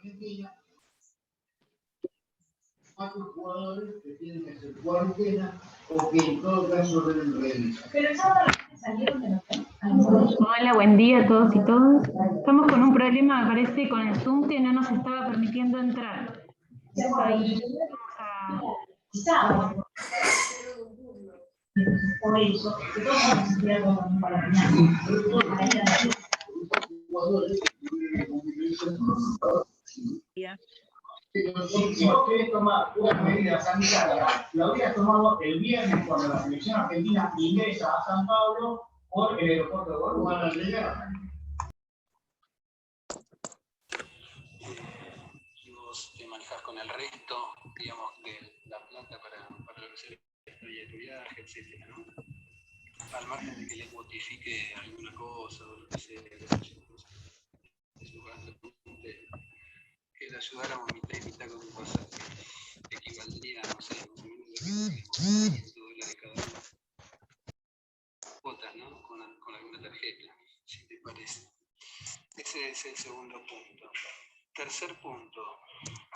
Argentina, 4 jugadores que tienen que hacer cuarentena o que en todo caso deben realizar. Pero el sábado salieron de la. Hola, buen día a todos y todas. Estamos con un problema, me parece, con el Zoom que no nos estaba permitiendo entrar. Ahí vamos a... Por eso, que todos vamos a estudiar para mañana. Si vos querés tomar una medida sanitaria, la habrías tomado el viernes cuando la selección argentina ingresa a San Pablo por el aeropuerto de Guadalajara. Y vos te manejás con el resto, digamos, de la plata para lo que se le tu viaje, etcétera, ¿no? Al margen de que le notifique alguna cosa o lo que sea, que le ayudáramos mitad y mitad con un pasaje equivaldría, no sé, más o menos $100 cada uno. Cuotas, ¿no? Con alguna tarjeta, si te parece. Ese es el segundo punto. Tercer punto,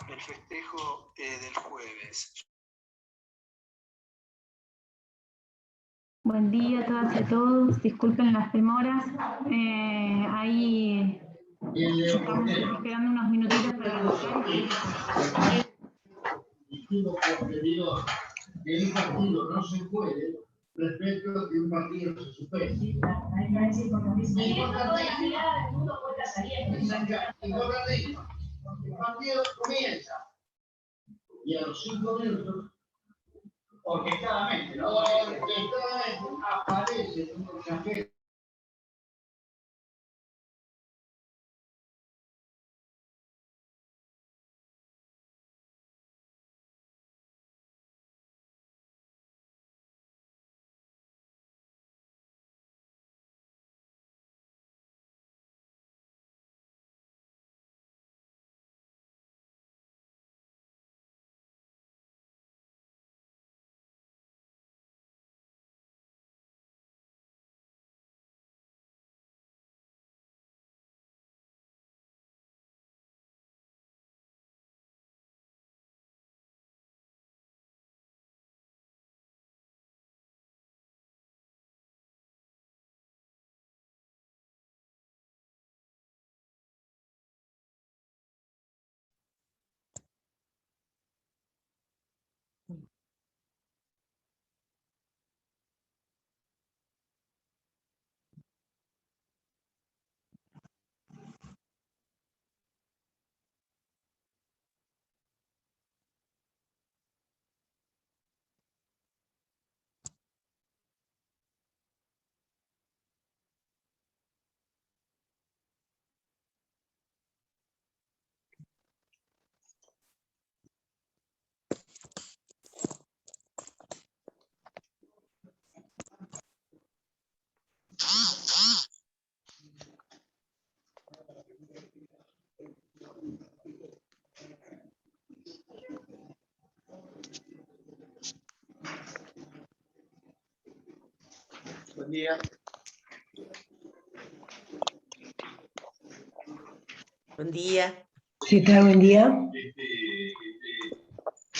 el festejo del jueves. Buen día a todas y a todos. Disculpen las demoras. Ahí estamos esperando unos minutitos para arrancar. Dijimos posterior que el partido no se puede respecto de que un partido se suspende. Importantísimo. El partido comienza y a los 5 minutos, orquestadamente, ¿no? Orquestadamente aparece un mensajero. Buen día. Buen día. ¿Qué tal? Buen día.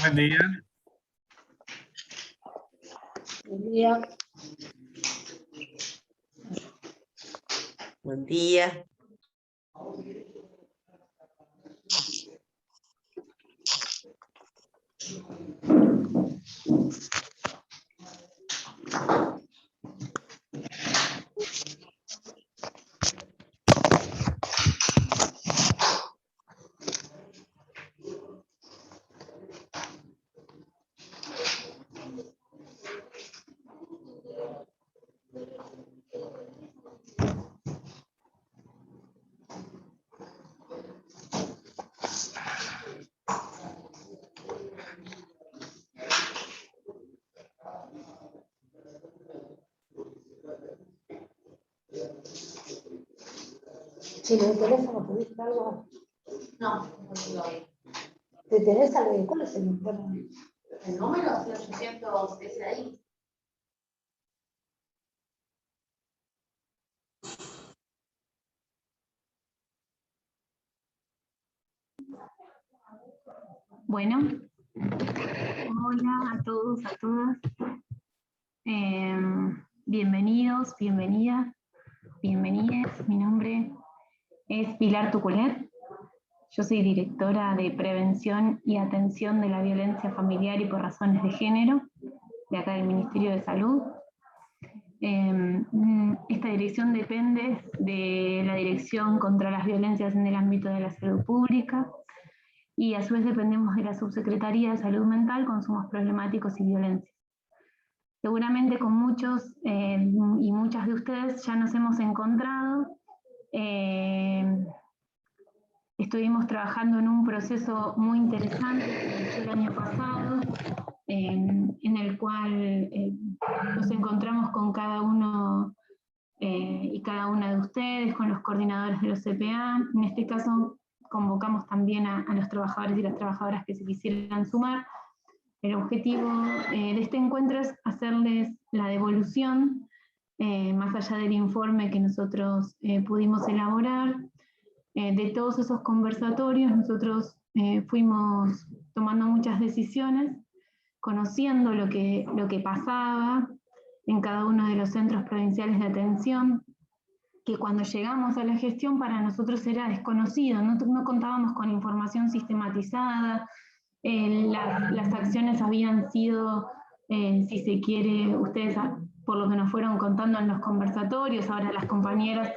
Buen día. Buen día. Buen día. Si no hay teléfono, ¿pediste algo? No, no digo ahí. ¿Te tenés algo? ¿Cuál es el número? El número es 800, ese ahí. Bueno, hola a todos, a todas. Bienvenidos, bienvenidas, bienvenides. Mi nombre es Pilar Tuculet. Yo soy directora de Prevención y Atención de la Violencia Familiar y por Razones de Género, de acá del Ministerio de Salud. Esta dirección depende de la Dirección contra las Violencias en el ámbito de la salud pública y a su vez dependemos de la Subsecretaría de Salud Mental, Consumos Problemáticos y Violencia. Seguramente con muchos y muchas de ustedes ya nos hemos encontrado. Estuvimos trabajando en un proceso muy interesante que inició el año pasado, en el cual nos encontramos con cada uno y cada una de ustedes, con los coordinadores de los CPA. En este caso convocamos también a los trabajadores y las trabajadoras que se quisieran sumar. El objetivo de este encuentro es hacerles la devolución, más allá del informe que nosotros pudimos elaborar, de todos esos conversatorios. Nosotros fuimos tomando muchas decisiones, conociendo lo que pasaba en cada uno de los centros provinciales de atención, que cuando llegamos a la gestión para nosotros era desconocido, no contábamos con información sistematizada, las acciones habían sido, si se quiere, ustedes por lo que nos fueron contando en los conversatorios, ahora las compañeras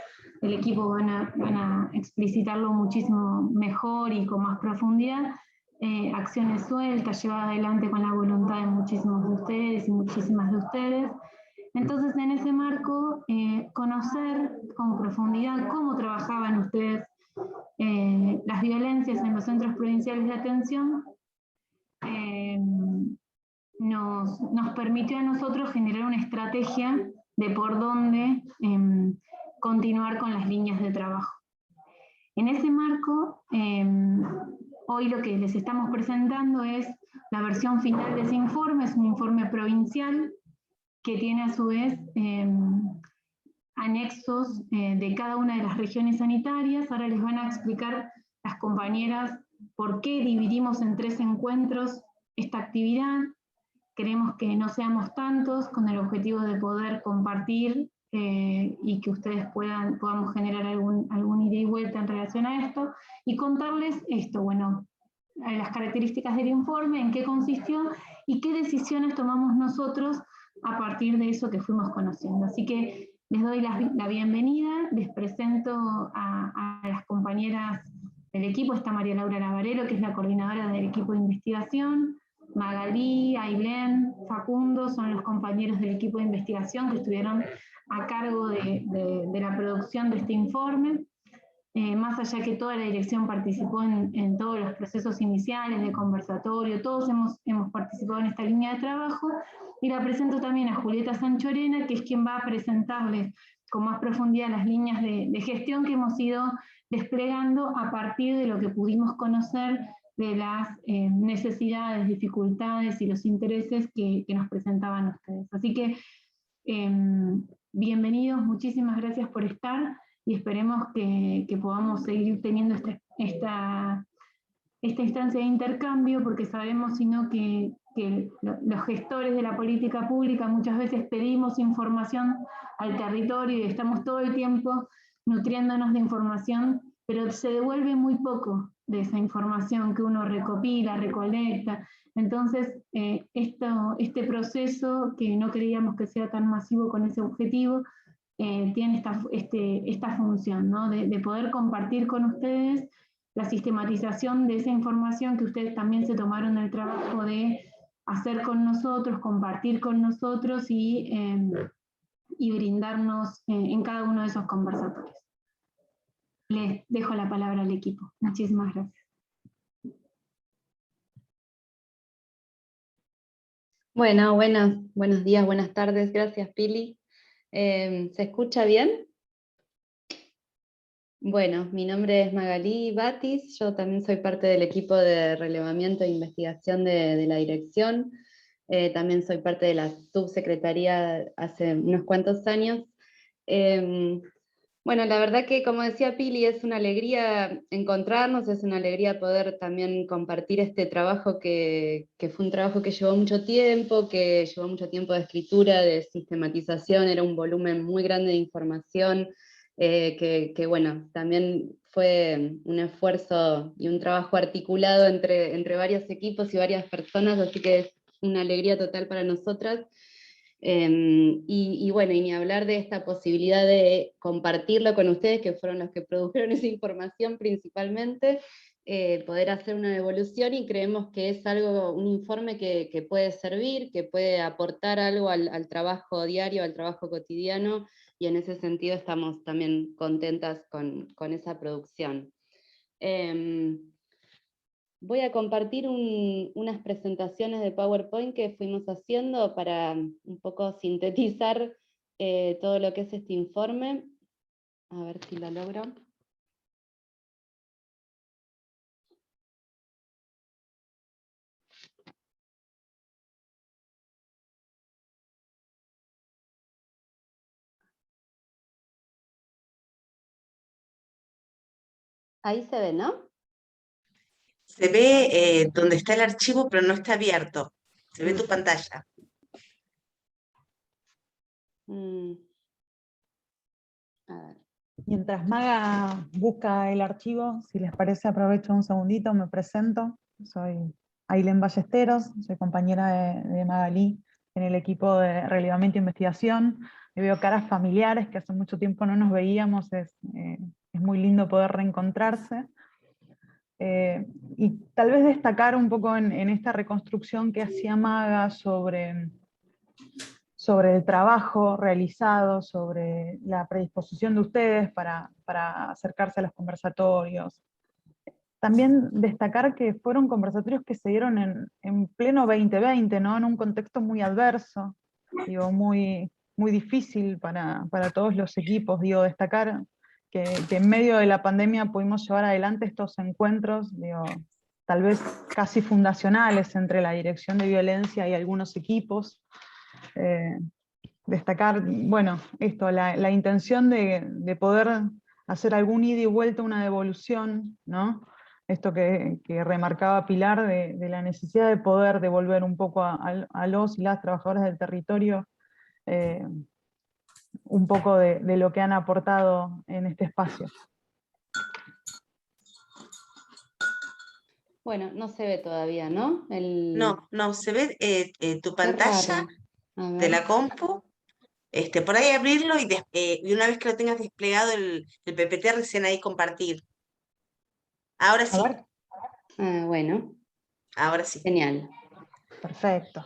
del equipo van a explicitarlo muchísimo mejor y con más profundidad, acciones sueltas, llevadas adelante con la voluntad de muchísimos de ustedes y muchísimas de ustedes. Entonces, en ese marco, conocer con profundidad cómo trabajaban ustedes las violencias en los centros provinciales de atención, nos permitió a nosotros generar una estrategia de por dónde continuar con las líneas de trabajo. En ese marco, hoy lo que les estamos presentando es la versión final de ese informe. Es un informe provincial que tiene a su vez anexos de cada una de las regiones sanitarias. Ahora les van a explicar las compañeras por qué dividimos en 3 encuentros esta actividad. Queremos que no seamos tantos, con el objetivo de poder compartir y que ustedes podamos generar algún ida y vuelta en relación a esto, y contarles esto, bueno, las características del informe, en qué consistió y qué decisiones tomamos nosotros a partir de eso que fuimos conociendo. Así que les doy la bienvenida, les presento a las compañeras del equipo. Está María Laura Lavarero, que es la coordinadora del equipo de investigación, Magalí, Ailén, Facundo, son los compañeros del equipo de investigación que estuvieron a cargo de la producción de este informe. Más allá que toda la dirección participó en todos los procesos iniciales de conversatorio, todos hemos participado en esta línea de trabajo, y la presento también a Julieta Sanchorena, que es quien va a presentarles con más profundidad las líneas de gestión que hemos ido desplegando a partir de lo que pudimos conocer de las necesidades, dificultades y los intereses que nos presentaban ustedes. Así que, bienvenidos, muchísimas gracias por estar, y esperemos que podamos seguir teniendo esta instancia de intercambio, porque sabemos sino que los gestores de la política pública muchas veces pedimos información al territorio y estamos todo el tiempo nutriéndonos de información, pero se devuelve muy poco de esa información que uno recopila, recolecta. Entonces, este proceso, que no creíamos que sea tan masivo con ese objetivo, tiene esta función, ¿no? de poder compartir con ustedes la sistematización de esa información que ustedes también se tomaron el trabajo de hacer con nosotros, compartir con nosotros y brindarnos en cada uno de esos conversatorios. Les dejo la palabra al equipo. Muchísimas gracias. Bueno, buenos días, buenas tardes. Gracias, Pili. ¿Se escucha bien? Bueno, mi nombre es Magalí Batis, yo también soy parte del equipo de relevamiento e investigación de la dirección. También soy parte de la subsecretaría hace unos cuantos años. Bueno, la verdad que, como decía Pili, es una alegría encontrarnos, es una alegría poder también compartir este trabajo que fue un trabajo que llevó mucho tiempo de escritura, de sistematización, era un volumen muy grande de información, que bueno, también fue un esfuerzo y un trabajo articulado entre varios equipos y varias personas, así que es una alegría total para nosotras. Y bueno, y ni hablar de esta posibilidad de compartirlo con ustedes, que fueron los que produjeron esa información principalmente, poder hacer una devolución, y creemos que es algo, un informe que puede servir, que puede aportar algo al trabajo diario, al trabajo cotidiano, y en ese sentido estamos también contentas con esa producción. Voy a compartir unas presentaciones de PowerPoint que fuimos haciendo para un poco sintetizar todo lo que es este informe. A ver si lo logro. Ahí se ve, ¿no? Se ve donde está el archivo, pero no está abierto. Se ve tu pantalla. A ver. Mientras Maga busca el archivo, si les parece aprovecho un segundito, me presento. Soy Ailén Ballesteros, soy compañera de Magalí en el equipo de relevamiento e investigación. Le veo caras familiares que hace mucho tiempo no nos veíamos, es muy lindo poder reencontrarse. Y tal vez destacar un poco en esta reconstrucción que hacía Maga sobre el trabajo realizado, sobre la predisposición de ustedes para acercarse a los conversatorios. También destacar que fueron conversatorios que se dieron en pleno 2020, ¿no? En un contexto muy adverso, digo, muy difícil para todos los equipos. Digo, destacar que en medio de la pandemia pudimos llevar adelante estos encuentros, digo, tal vez casi fundacionales entre la dirección de violencia y algunos equipos. Destacar, bueno, esto, la intención de poder hacer algún ida y vuelta, una devolución, ¿no? Esto que remarcaba Pilar, de la necesidad de poder devolver un poco a los y las trabajadoras del territorio un poco de lo que han aportado en este espacio. Bueno, no se ve todavía, ¿no? No, se ve tu Qué pantalla raro. A de ver. la compu. Por ahí abrirlo y una vez que lo tengas desplegado el PPT, recién ahí compartir. Ahora sí, Bueno, ahora sí. genial. Perfecto.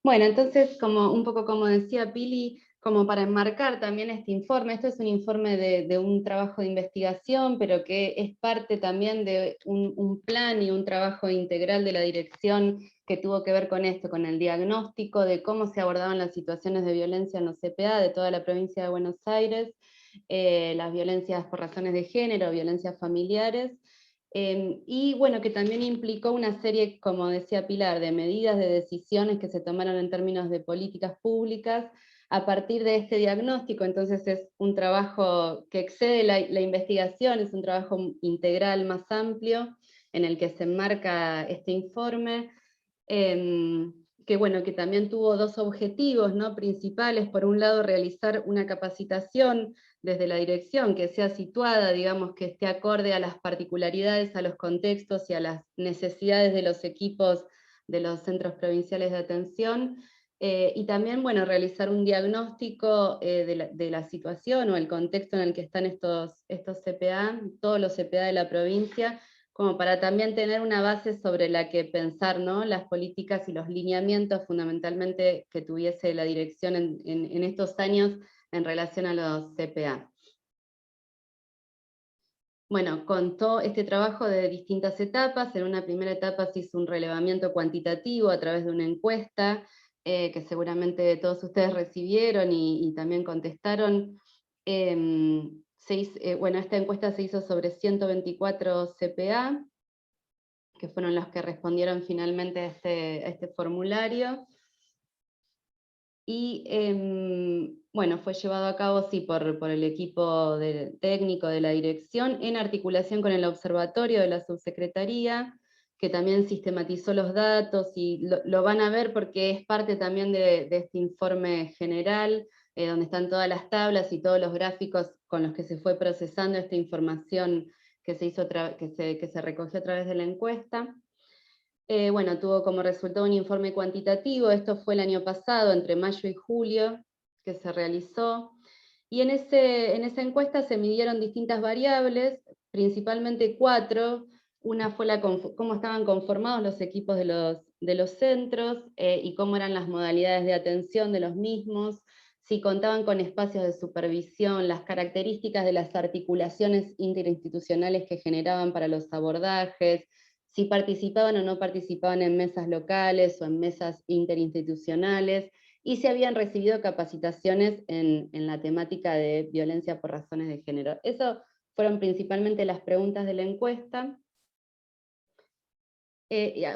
Bueno, entonces, un poco como decía Pili, como para enmarcar también este informe, esto es un informe de un trabajo de investigación, pero que es parte también de un plan y un trabajo integral de la dirección que tuvo que ver con esto, con el diagnóstico de cómo se abordaban las situaciones de violencia en los CPA de toda la provincia de Buenos Aires, las violencias por razones de género, violencias familiares, y bueno, que también implicó una serie, como decía Pilar, de medidas, de decisiones que se tomaron en términos de políticas públicas a partir de este diagnóstico. Entonces es un trabajo que excede la investigación, es un trabajo integral más amplio en el que se enmarca este informe, que bueno, que también tuvo dos objetivos, ¿no?, principales. Por un lado, realizar una capacitación desde la dirección que sea situada, digamos, que esté acorde a las particularidades, a los contextos y a las necesidades de los equipos de los centros provinciales de atención, y también, bueno, realizar un diagnóstico de la situación o el contexto en el que están estos CPA, todos los CPA de la provincia, como para también tener una base sobre la que pensar, ¿no?, las políticas y los lineamientos fundamentalmente que tuviese la dirección en estos años en relación a los CPA. Bueno, contó este trabajo de distintas etapas. En una primera etapa se hizo un relevamiento cuantitativo a través de una encuesta, que seguramente todos ustedes recibieron y también contestaron. Bueno, esta encuesta se hizo sobre 124 CPA, que fueron los que respondieron finalmente a este formulario. y bueno, fue llevado a cabo sí, por el equipo técnico de la dirección, en articulación con el observatorio de la subsecretaría, que también sistematizó los datos, y lo van a ver porque es parte también de este informe general, donde están todas las tablas y todos los gráficos con los que se fue procesando esta información que se recogió a través de la encuesta. Bueno, tuvo como resultado un informe cuantitativo, esto fue el año pasado, entre mayo y julio, que se realizó, y en esa encuesta se midieron distintas variables, principalmente 4. Una fue cómo estaban conformados los equipos de los centros, y cómo eran las modalidades de atención de los mismos, si contaban con espacios de supervisión, las características de las articulaciones interinstitucionales que generaban para los abordajes, si participaban o no participaban en mesas locales o en mesas interinstitucionales, y si habían recibido capacitaciones en la temática de violencia por razones de género. Eso fueron principalmente las preguntas de la encuesta.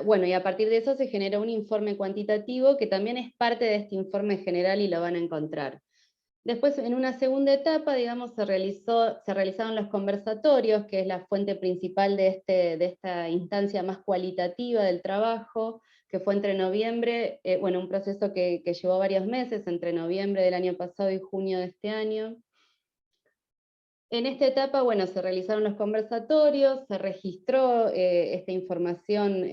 Bueno, y a partir de eso se generó un informe cuantitativo que también es parte de este informe general y lo van a encontrar. Después, en una segunda etapa, digamos, se realizaron los conversatorios, que es la fuente principal de esta instancia más cualitativa del trabajo, que fue entre noviembre, bueno, un proceso que llevó varios meses, entre noviembre del año pasado y junio de este año. En esta etapa, bueno, se realizaron los conversatorios, se registró esta información,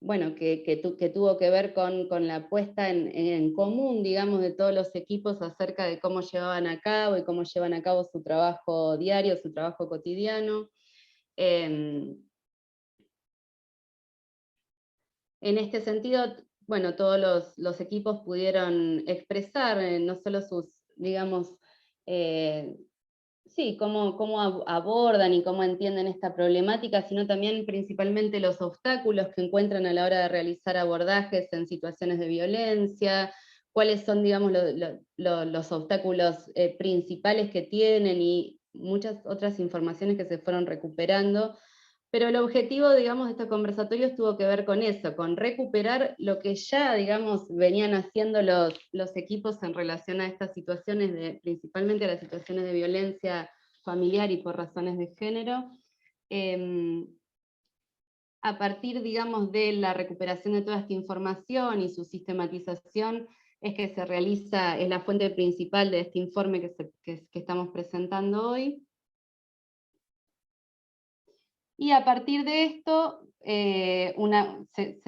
bueno, que tuvo que ver con la puesta en común, digamos, de todos los equipos acerca de cómo llevaban a cabo y cómo llevan a cabo su trabajo diario, su trabajo cotidiano. En este sentido, bueno, todos los equipos pudieron expresar no solo sus, digamos, sí, cómo abordan y cómo entienden esta problemática, sino también principalmente los obstáculos que encuentran a la hora de realizar abordajes en situaciones de violencia, cuáles son, digamos, los obstáculos principales que tienen, y muchas otras informaciones que se fueron recuperando. Pero el objetivo, digamos, de estos conversatorios tuvo que ver con eso, con recuperar lo que ya, digamos, venían haciendo los equipos en relación a estas situaciones, principalmente a las situaciones de violencia familiar y por razones de género. A partir, digamos, de la recuperación de toda esta información y su sistematización, es que se realiza, es la fuente principal de este informe que estamos presentando hoy. Y a partir de esto, se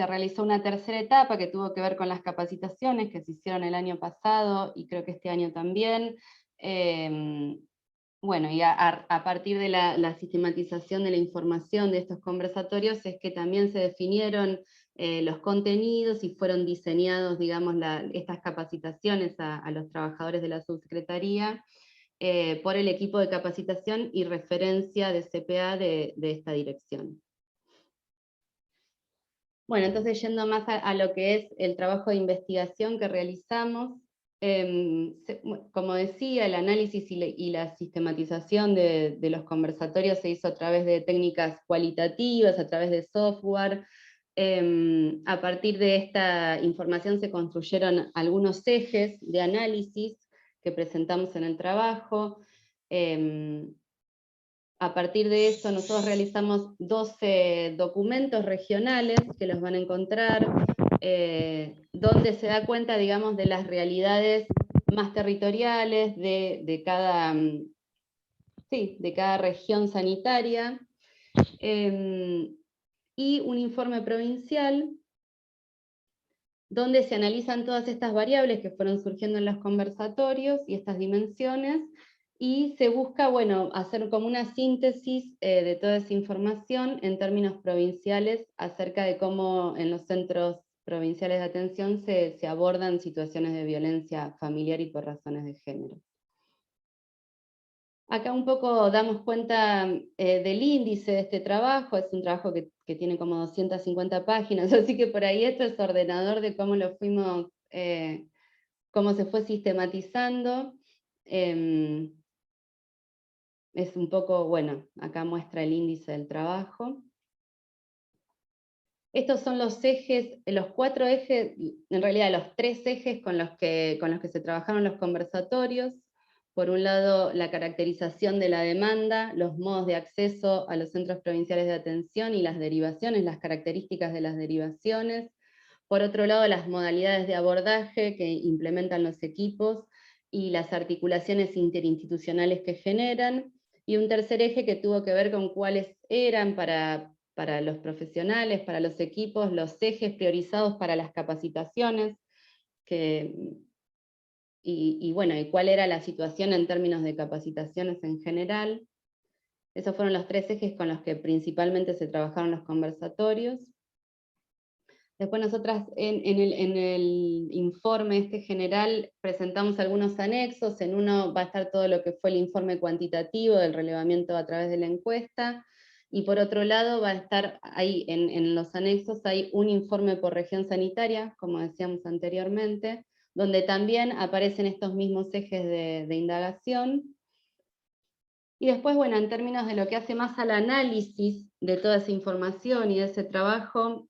realizó una tercera etapa que tuvo que ver con las capacitaciones que se hicieron el año pasado, y creo que este año también. Bueno, y a partir de la sistematización de la información de estos conversatorios, es que también se definieron los contenidos y fueron diseñados, digamos, estas capacitaciones a los trabajadores de la subsecretaría, por el equipo de capacitación y referencia de CPA de esta dirección. Bueno, entonces yendo más a lo que es el trabajo de investigación que realizamos, como decía, el análisis y la sistematización de los conversatorios se hizo a través de técnicas cualitativas, a través de software. A partir de esta información se construyeron algunos ejes de análisis que presentamos en el trabajo. A partir de eso nosotros realizamos 12 documentos regionales, que los van a encontrar, donde se da cuenta, digamos, de las realidades más territoriales de cada región sanitaria, y un informe provincial, donde se analizan todas estas variables que fueron surgiendo en los conversatorios y estas dimensiones, y se busca, bueno, hacer como una síntesis de toda esa información en términos provinciales acerca de cómo en los centros provinciales de atención se abordan situaciones de violencia familiar y por razones de género. Acá un poco damos cuenta del índice de este trabajo, es un trabajo que tiene como 250 páginas, así que por ahí esto es ordenador de cómo lo fuimos, cómo se fue sistematizando. Es un poco, bueno, acá muestra el índice del trabajo. Estos son los ejes, los 4 ejes, en realidad los 3 ejes con los que se trabajaron los conversatorios. Por un lado, la caracterización de la demanda, los modos de acceso a los centros provinciales de atención y las derivaciones, las características de las derivaciones. Por otro lado, las modalidades de abordaje que implementan los equipos y las articulaciones interinstitucionales que generan. Y un tercer eje que tuvo que ver con cuáles eran para los profesionales, para los equipos, los ejes priorizados para las capacitaciones, y bueno, y cuál era la situación en términos de capacitaciones en general. Esos fueron los 3 ejes con los que principalmente se trabajaron los conversatorios. Después nosotras en el informe este general presentamos algunos anexos. En uno va a estar todo lo que fue el informe cuantitativo del relevamiento a través de la encuesta, y por otro lado va a estar ahí en los anexos hay un informe por región sanitaria, como decíamos anteriormente, donde también aparecen estos mismos ejes de indagación. Y después, bueno, en términos de lo que hace más al análisis de toda esa información y de ese trabajo,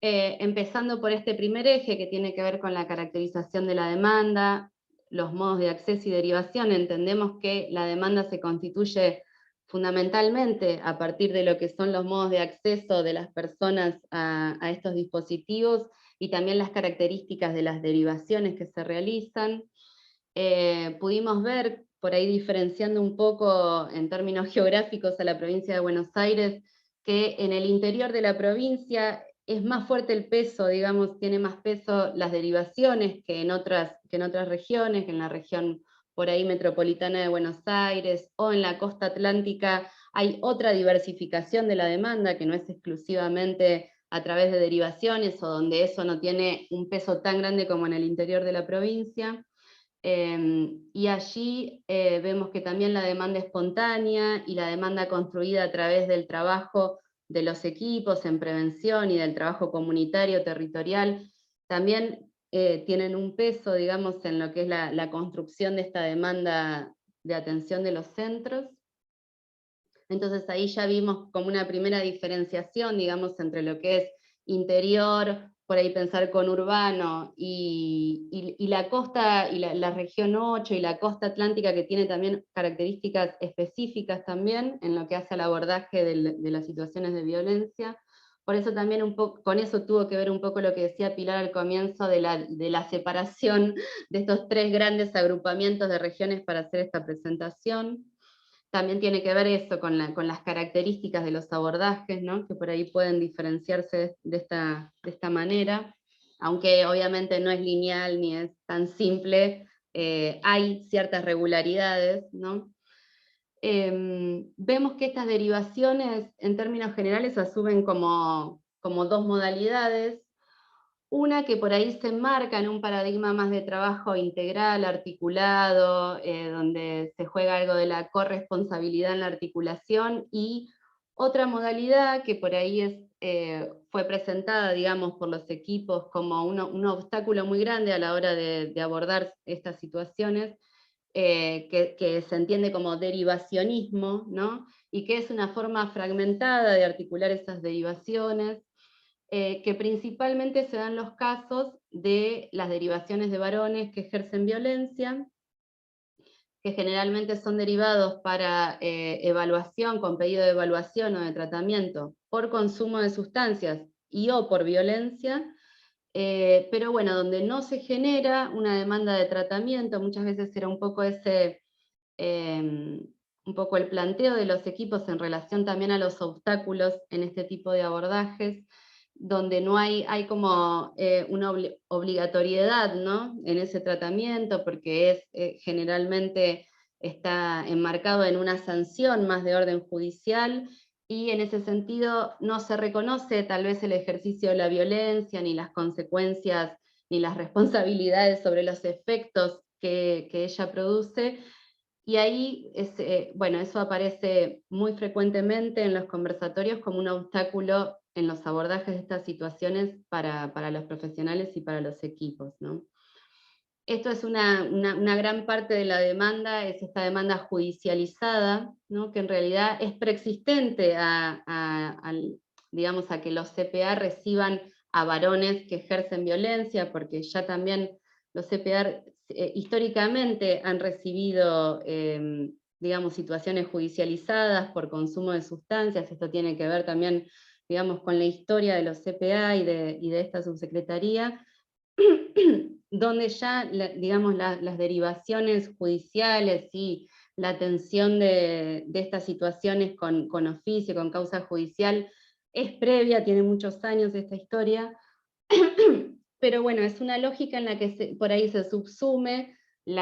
empezando por este primer eje que tiene que ver con la caracterización de la demanda, los modos de acceso y derivación, entendemos que la demanda se constituye fundamentalmente a partir de lo que son los modos de acceso de las personas a estos dispositivos, y también las características de las derivaciones que se realizan. Pudimos ver, por ahí diferenciando un poco en términos geográficos a la provincia de Buenos Aires, que en el interior de la provincia es más fuerte el peso, digamos, tiene más peso las derivaciones que en otras regiones, que en la región por ahí metropolitana de Buenos Aires, o en la costa atlántica hay otra diversificación de la demanda, que no es exclusivamente a través de derivaciones, o donde eso no tiene un peso tan grande como en el interior de la provincia. Y allí vemos que también la demanda espontánea y la demanda construida a través del trabajo de los equipos en prevención y del trabajo comunitario, territorial, también tienen un peso, digamos, en lo que es la construcción de esta demanda de atención de los centros. Entonces ahí ya vimos como una primera diferenciación, digamos, entre lo que es interior, por ahí pensar con urbano, y la costa, y la región 8 y la costa atlántica, que tiene también características específicas también en lo que hace al abordaje de las situaciones de violencia. Por eso también un poco, con eso tuvo que ver un poco lo que decía Pilar al comienzo de la separación de estos 3 grandes agrupamientos de regiones para hacer esta presentación. También tiene que ver eso con las características de los abordajes, ¿no? Que por ahí pueden diferenciarse de esta manera, aunque obviamente no es lineal ni es tan simple, hay ciertas regularidades, ¿no? Vemos que estas derivaciones en términos generales asumen como 2 modalidades. Una que por ahí se enmarca en un paradigma más de trabajo integral, articulado, donde se juega algo de la corresponsabilidad en la articulación, y otra modalidad que por ahí fue presentada, digamos, por los equipos como un obstáculo muy grande a la hora de abordar estas situaciones, que se entiende como derivacionismo, ¿no? Y que es una forma fragmentada de articular esas derivaciones, que principalmente se dan los casos de las derivaciones de varones que ejercen violencia, que generalmente son derivados para evaluación, con pedido de evaluación o de tratamiento por consumo de sustancias y o por violencia, pero bueno, donde no se genera una demanda de tratamiento. Muchas veces era un poco un poco el planteo de los equipos en relación también a los obstáculos en este tipo de abordajes, donde no hay como una obligatoriedad, ¿no? En ese tratamiento, porque generalmente está enmarcado en una sanción más de orden judicial, y en ese sentido no se reconoce tal vez el ejercicio de la violencia, ni las consecuencias, ni las responsabilidades sobre los efectos que ella produce. Y ahí, bueno, eso aparece muy frecuentemente en los conversatorios como un obstáculo en los abordajes de estas situaciones para los profesionales y para los equipos, ¿no? Esto es una gran parte de la demanda, es esta demanda judicializada, ¿no? Que en realidad es preexistente a digamos, a que los CPA reciban a varones que ejercen violencia, porque ya también los CPA históricamente han recibido, digamos, situaciones judicializadas por consumo de sustancias. Esto tiene que ver también, digamos, con la historia de los CPA y de esta subsecretaría, donde ya, digamos, las derivaciones judiciales y la atención de estas situaciones con oficio, con causa judicial, es previa, tiene muchos años esta historia, pero bueno, es una lógica en la que por ahí se subsume el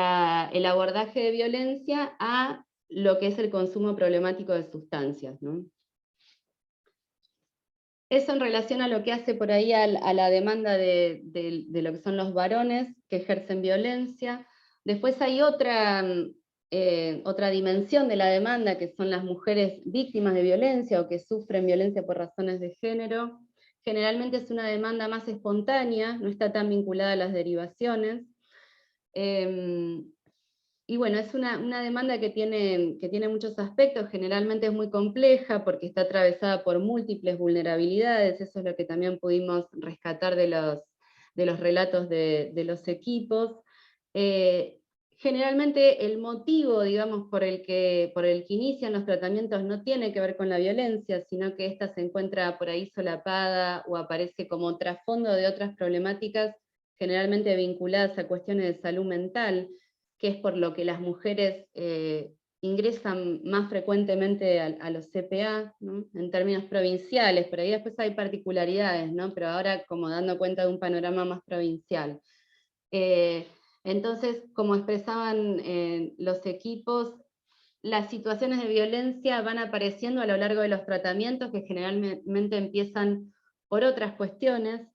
abordaje de violencia a lo que es el consumo problemático de sustancias, ¿no? Eso en relación a lo que hace por ahí a la demanda de lo que son los varones que ejercen violencia. Después hay otra dimensión de la demanda, que son las mujeres víctimas de violencia o que sufren violencia por razones de género. Generalmente es una demanda más espontánea, no está tan vinculada a las derivaciones. Y bueno, es una demanda que tiene muchos aspectos, generalmente es muy compleja porque está atravesada por múltiples vulnerabilidades, eso es lo que también pudimos rescatar de los relatos de los equipos. Generalmente el motivo, digamos, por el que inician los tratamientos no tiene que ver con la violencia, sino que ésta se encuentra por ahí solapada o aparece como trasfondo de otras problemáticas generalmente vinculadas a cuestiones de salud mental, que es por lo que las mujeres ingresan más frecuentemente a los CPA, ¿no? En términos provinciales, pero ahí después hay particularidades, ¿no? Pero ahora como dando cuenta de un panorama más provincial. Entonces, como expresaban los equipos, las situaciones de violencia van apareciendo a lo largo de los tratamientos, que generalmente empiezan por otras cuestiones,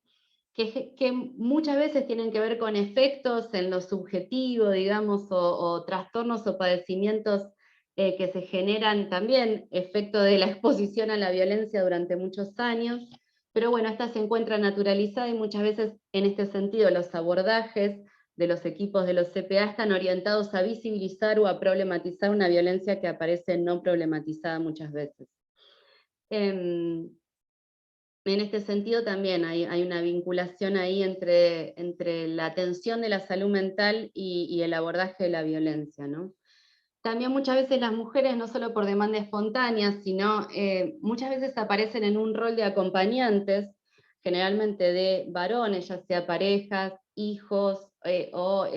que muchas veces tienen que ver con efectos en lo subjetivo, digamos, o trastornos o padecimientos que se generan también, efecto de la exposición a la violencia durante muchos años, pero bueno, esta se encuentra naturalizada y muchas veces en este sentido los abordajes de los equipos de los CPA están orientados a visibilizar o a problematizar una violencia que aparece no problematizada muchas veces. En este sentido también hay una vinculación ahí entre la atención de la salud mental y el abordaje de la violencia, ¿no? También muchas veces las mujeres, no solo por demanda espontánea, sino muchas veces aparecen en un rol de acompañantes, generalmente de varones, ya sea parejas, hijos, o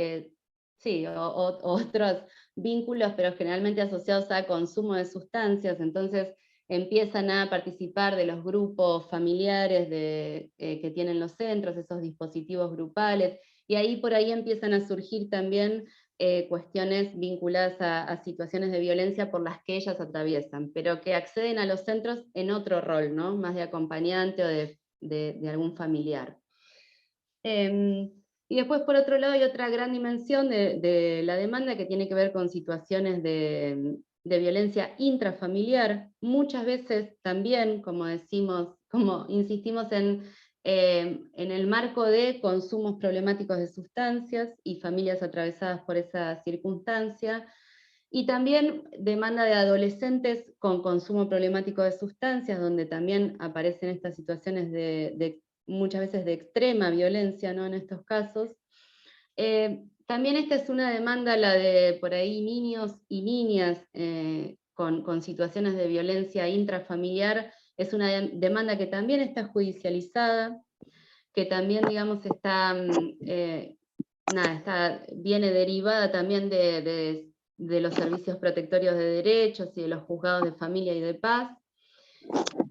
otros vínculos, pero generalmente asociados a consumo de sustancias. Entonces empiezan a participar de los grupos familiares que tienen los centros, esos dispositivos grupales, y ahí por ahí empiezan a surgir también cuestiones vinculadas a situaciones de violencia por las que ellas atraviesan, pero que acceden a los centros en otro rol, ¿no? Más de acompañante o de algún familiar. Y después, por otro lado, hay otra gran dimensión de la demanda que tiene que ver con situaciones de violencia intrafamiliar, muchas veces también, como insistimos en el marco de consumos problemáticos de sustancias y familias atravesadas por esa circunstancia, y también demanda de adolescentes con consumo problemático de sustancias, donde también aparecen estas situaciones muchas veces de extrema violencia, ¿no? En estos casos. También esta es una demanda, la de por ahí niños y niñas con situaciones de violencia intrafamiliar, es una demanda que también está judicializada, que también, digamos, viene derivada también de los servicios protectorios de derechos y de los juzgados de familia y de paz,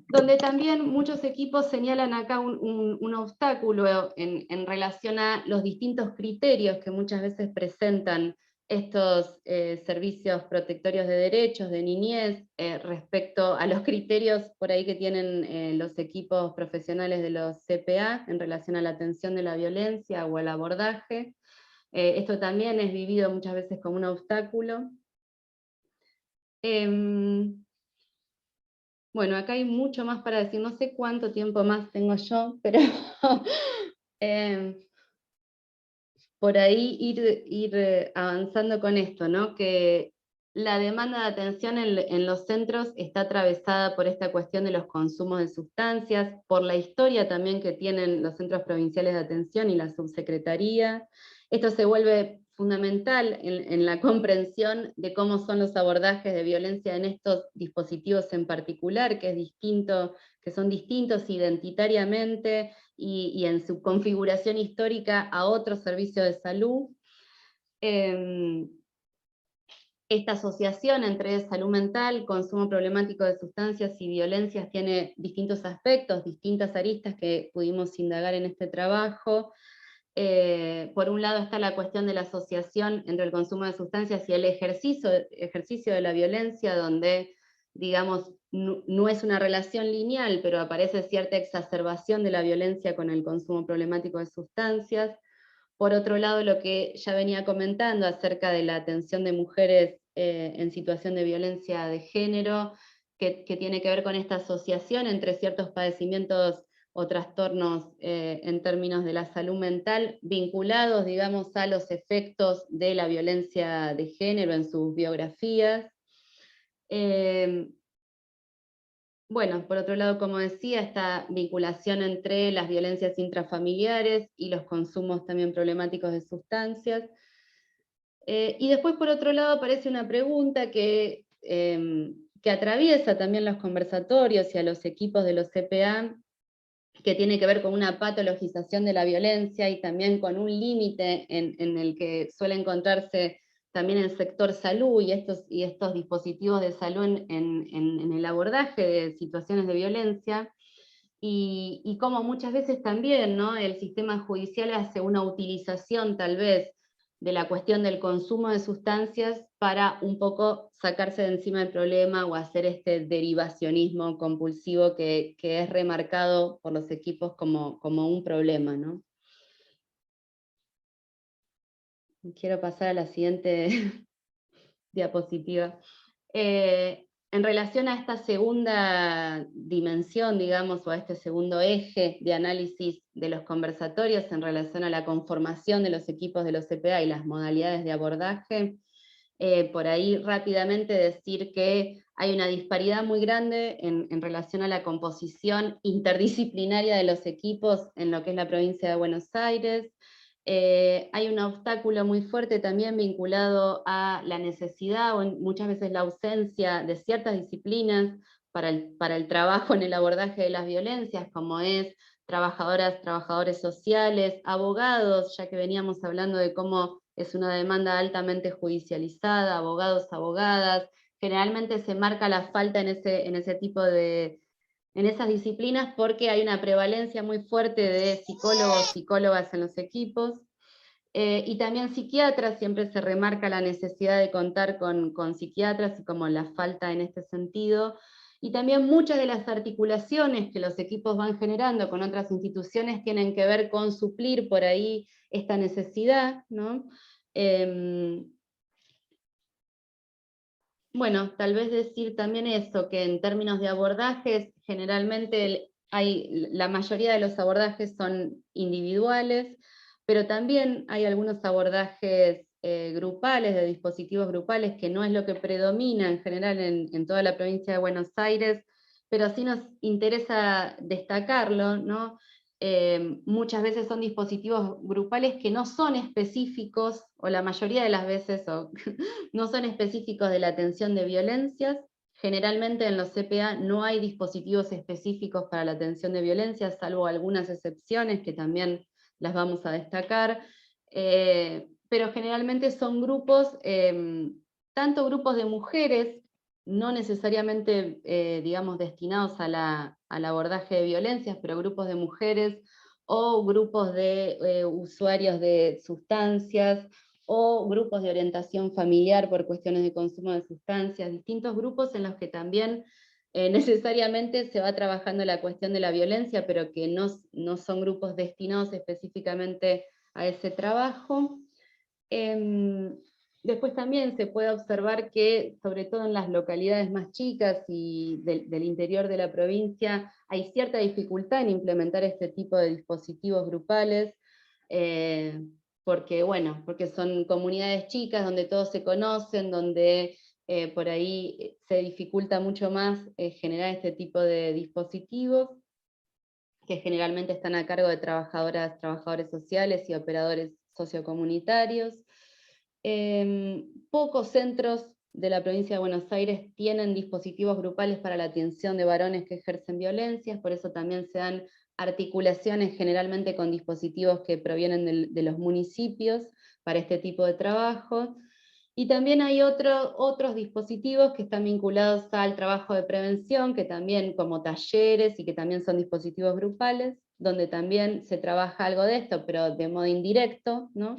donde también muchos equipos señalan acá un obstáculo en relación a los distintos criterios que muchas veces presentan estos servicios protectorios de derechos, de niñez, respecto a los criterios por ahí que tienen los equipos profesionales de los CPA en relación a la atención de la violencia o al abordaje. Esto también es vivido muchas veces como un obstáculo. Bueno, acá hay mucho más para decir, no sé cuánto tiempo más tengo yo, pero por ahí ir avanzando con esto, ¿no? Que la demanda de atención en los centros está atravesada por esta cuestión de los consumos de sustancias, por la historia también que tienen los centros provinciales de atención y la subsecretaría. Esto se vuelve fundamental en la comprensión de cómo son los abordajes de violencia en estos dispositivos en particular, que son distintos identitariamente y en su configuración histórica a otros servicios de salud. Esta asociación entre salud mental, consumo problemático de sustancias y violencias tiene distintos aspectos, distintas aristas que pudimos indagar en este trabajo. Por un lado está la cuestión de la asociación entre el consumo de sustancias y el ejercicio de la violencia, donde, digamos, no es una relación lineal, pero aparece cierta exacerbación de la violencia con el consumo problemático de sustancias. Por otro lado, lo que ya venía comentando acerca de la atención de mujeres en situación de violencia de género, que tiene que ver con esta asociación entre ciertos padecimientos o trastornos en términos de la salud mental, vinculados, digamos, a los efectos de la violencia de género en sus biografías. Bueno, por otro lado, como decía, esta vinculación entre las violencias intrafamiliares y los consumos también problemáticos de sustancias. Y después, por otro lado, aparece una pregunta que atraviesa también los conversatorios y a los equipos de los CPA, que tiene que ver con una patologización de la violencia y también con un límite en el que suele encontrarse también el sector salud y estos dispositivos de salud en el abordaje de situaciones de violencia, y cómo muchas veces también, ¿no?, el sistema judicial hace una utilización tal vez de la cuestión del consumo de sustancias para un poco sacarse de encima del problema o hacer este derivacionismo compulsivo que es remarcado por los equipos como un problema, ¿no? Quiero pasar a la siguiente diapositiva. En relación a esta segunda dimensión, digamos, o a este segundo eje de análisis de los conversatorios en relación a la conformación de los equipos de los CPA y las modalidades de abordaje, por ahí rápidamente decir que hay una disparidad muy grande en relación a la composición interdisciplinaria de los equipos en lo que es la provincia de Buenos Aires. Hay un obstáculo muy fuerte también vinculado a la necesidad o muchas veces la ausencia de ciertas disciplinas para el trabajo en el abordaje de las violencias, como es trabajadoras, trabajadores sociales, abogados, ya que veníamos hablando de cómo es una demanda altamente judicializada, abogados, abogadas. Generalmente se marca la falta en ese tipo de, en esas disciplinas, porque hay una prevalencia muy fuerte de psicólogos, psicólogas en los equipos, y también psiquiatras. Siempre se remarca la necesidad de contar con psiquiatras, y como la falta en este sentido, y también muchas de las articulaciones que los equipos van generando con otras instituciones tienen que ver con suplir por ahí esta necesidad, ¿no? Bueno, tal vez decir también eso, que en términos de abordajes, generalmente la mayoría de los abordajes son individuales, pero también hay algunos abordajes grupales, de dispositivos grupales, que no es lo que predomina en general en toda la provincia de Buenos Aires, pero sí nos interesa destacarlo, ¿no? Muchas veces son dispositivos grupales que no son específicos, o la mayoría de las veces, no son específicos de la atención de violencias. Generalmente en los CPA no hay dispositivos específicos para la atención de violencias, salvo algunas excepciones que también las vamos a destacar, pero generalmente son grupos, tanto grupos de mujeres, no necesariamente, digamos, destinados al abordaje de violencias, pero grupos de mujeres, o grupos de usuarios de sustancias, o grupos de orientación familiar por cuestiones de consumo de sustancias, distintos grupos en los que también necesariamente se va trabajando la cuestión de la violencia, pero que no son grupos destinados específicamente a ese trabajo. Después también se puede observar que, sobre todo en las localidades más chicas y del interior de la provincia, hay cierta dificultad en implementar este tipo de dispositivos grupales, porque son comunidades chicas donde todos se conocen, donde por ahí se dificulta mucho más generar este tipo de dispositivos, que generalmente están a cargo de trabajadoras, trabajadores sociales y operadores sociocomunitarios. Pocos centros de la provincia de Buenos Aires tienen dispositivos grupales para la atención de varones que ejercen violencias, por eso también se dan articulaciones generalmente con dispositivos que provienen de los municipios para este tipo de trabajo. Y también hay otros dispositivos que están vinculados al trabajo de prevención, que también como talleres y que también son dispositivos grupales, donde también se trabaja algo de esto, pero de modo indirecto, ¿no?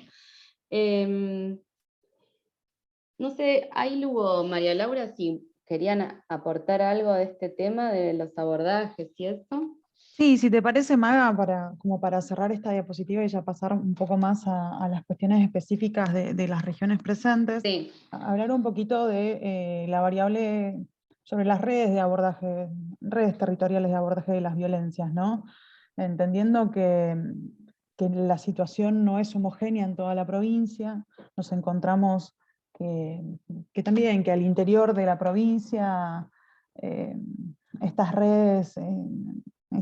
No sé, Ailu o María Laura, si querían aportar algo de este tema, de los abordajes y eso. Sí, si te parece, Maga, como para cerrar esta diapositiva y ya pasar un poco más a las cuestiones específicas de las regiones presentes, Sí. Hablar un poquito de la variable sobre las redes de abordaje, redes territoriales de abordaje de las violencias, ¿no? Entendiendo que la situación no es homogénea en toda la provincia, nos encontramos que también que al interior de la provincia estas redes,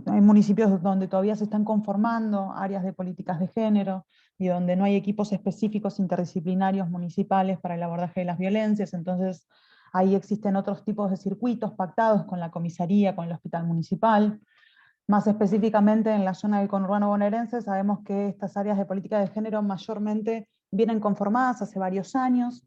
hay municipios donde todavía se están conformando áreas de políticas de género y donde no hay equipos específicos interdisciplinarios municipales para el abordaje de las violencias, entonces ahí existen otros tipos de circuitos pactados con la comisaría, con el hospital municipal. Más específicamente en la zona del conurbano bonaerense sabemos que estas áreas de política de género mayormente vienen conformadas hace varios años,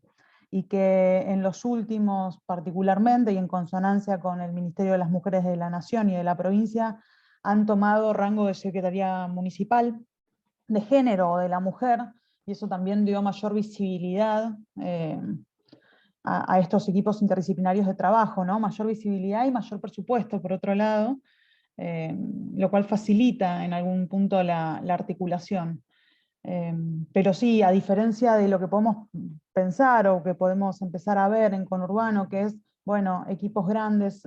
y que en los últimos particularmente, y en consonancia con el Ministerio de las Mujeres de la Nación y de la provincia, han tomado rango de Secretaría Municipal de Género o de la Mujer, y eso también dio mayor visibilidad a estos equipos interdisciplinarios de trabajo, ¿no? Mayor visibilidad y mayor presupuesto, por otro lado, lo cual facilita en algún punto la articulación. Pero sí, a diferencia de lo que podemos pensar o que podemos empezar a ver en conurbano, que es, bueno, equipos grandes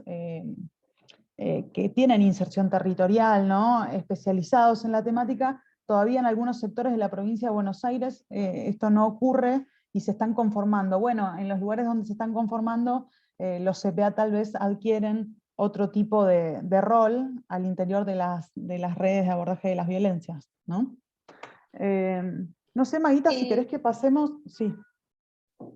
que tienen inserción territorial, ¿no? Especializados en la temática, todavía en algunos sectores de la provincia de Buenos Aires esto no ocurre y se están conformando. Bueno, en los lugares donde se están conformando, los CPA tal vez adquieren otro tipo de rol al interior de las redes de abordaje de las violencias, ¿no? No sé, Maguita, si querés que pasemos, sí.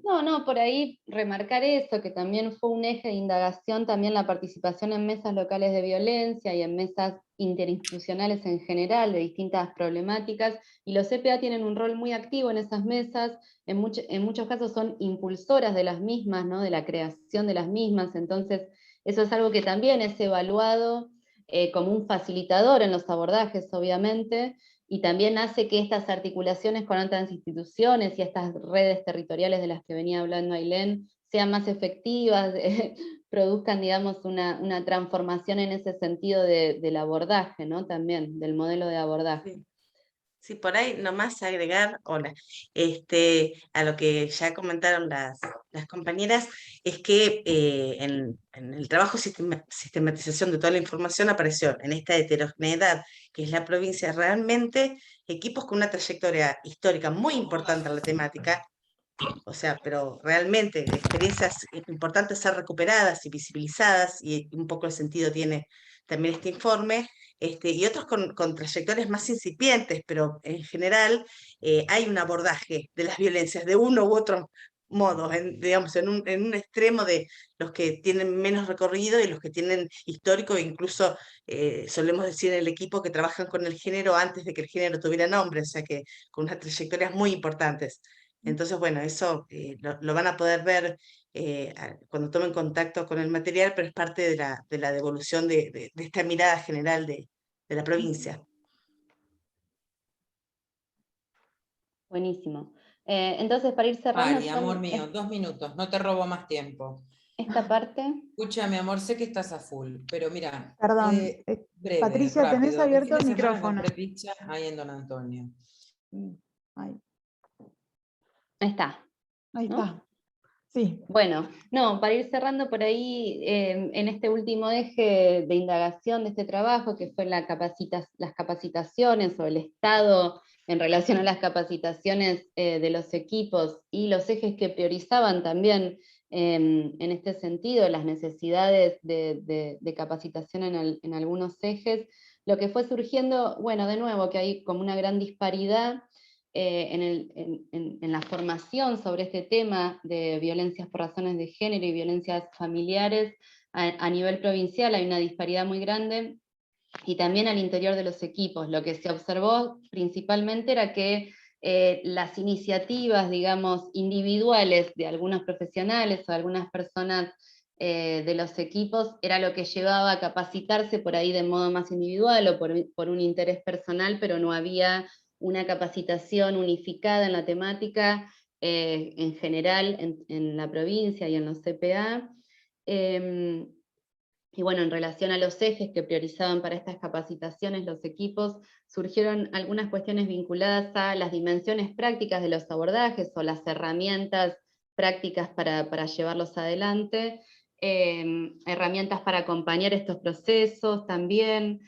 No, por ahí remarcar eso, que también fue un eje de indagación, también la participación en mesas locales de violencia y en mesas interinstitucionales en general de distintas problemáticas, y los CPA tienen un rol muy activo en esas mesas, en muchos casos son impulsoras de las mismas, ¿no? De la creación de las mismas, entonces eso es algo que también es evaluado como un facilitador en los abordajes, obviamente, y también hace que estas articulaciones con otras instituciones y estas redes territoriales de las que venía hablando Ailén sean más efectivas, produzcan, digamos, una transformación en ese sentido del abordaje, ¿no? También, del modelo de abordaje. Sí. Sí, por ahí nomás agregar, hola, a lo que ya comentaron las compañeras, es que en el trabajo sistematización de toda la información apareció en esta heterogeneidad que es la provincia, realmente equipos con una trayectoria histórica muy importante en la temática, o sea, pero realmente experiencias importantes ser recuperadas y visibilizadas, y un poco el sentido tiene también este informe, y otros con trayectorias más incipientes, pero en general hay un abordaje de las violencias de uno u otro modo, digamos, en un extremo de los que tienen menos recorrido y los que tienen histórico, e incluso solemos decir en el equipo que trabajan con el género antes de que el género tuviera nombre, o sea que con unas trayectorias muy importantes. Entonces, bueno, eso lo van a poder ver cuando tomen contacto con el material, pero es parte de la devolución de esta mirada general de la provincia. Buenísimo. Entonces, para ir cerrando... Mari, amor mío, 2 minutos, no te robo más tiempo. Esta parte... Escucha, mi amor, sé que estás a full, pero mira, Perdón, breve, Patricia, rápido. tenés abierto el fin de semana micrófono. compré pizza ahí en Don Antonio. Ahí está. Ahí ¿no? está. Sí. Bueno, no, para ir cerrando por ahí, en este último eje de indagación de este trabajo, que fue las capacitaciones o el estado en relación a las capacitaciones de los equipos y los ejes que priorizaban también En este sentido, las necesidades de capacitación en algunos ejes, lo que fue surgiendo, bueno, de nuevo, que hay como una gran disparidad en la formación sobre este tema de violencias por razones de género y violencias familiares a nivel provincial, hay una disparidad muy grande, y también al interior de los equipos. Lo que se observó principalmente era que las iniciativas, digamos, individuales de algunos profesionales o algunas personas de los equipos era lo que llevaba a capacitarse por ahí de modo más individual o por un interés personal, pero no había una capacitación unificada en la temática en general en la provincia y en los CPA. Y bueno, en relación a los ejes que priorizaban para estas capacitaciones los equipos, surgieron algunas cuestiones vinculadas a las dimensiones prácticas de los abordajes o las herramientas prácticas para llevarlos adelante, herramientas para acompañar estos procesos también.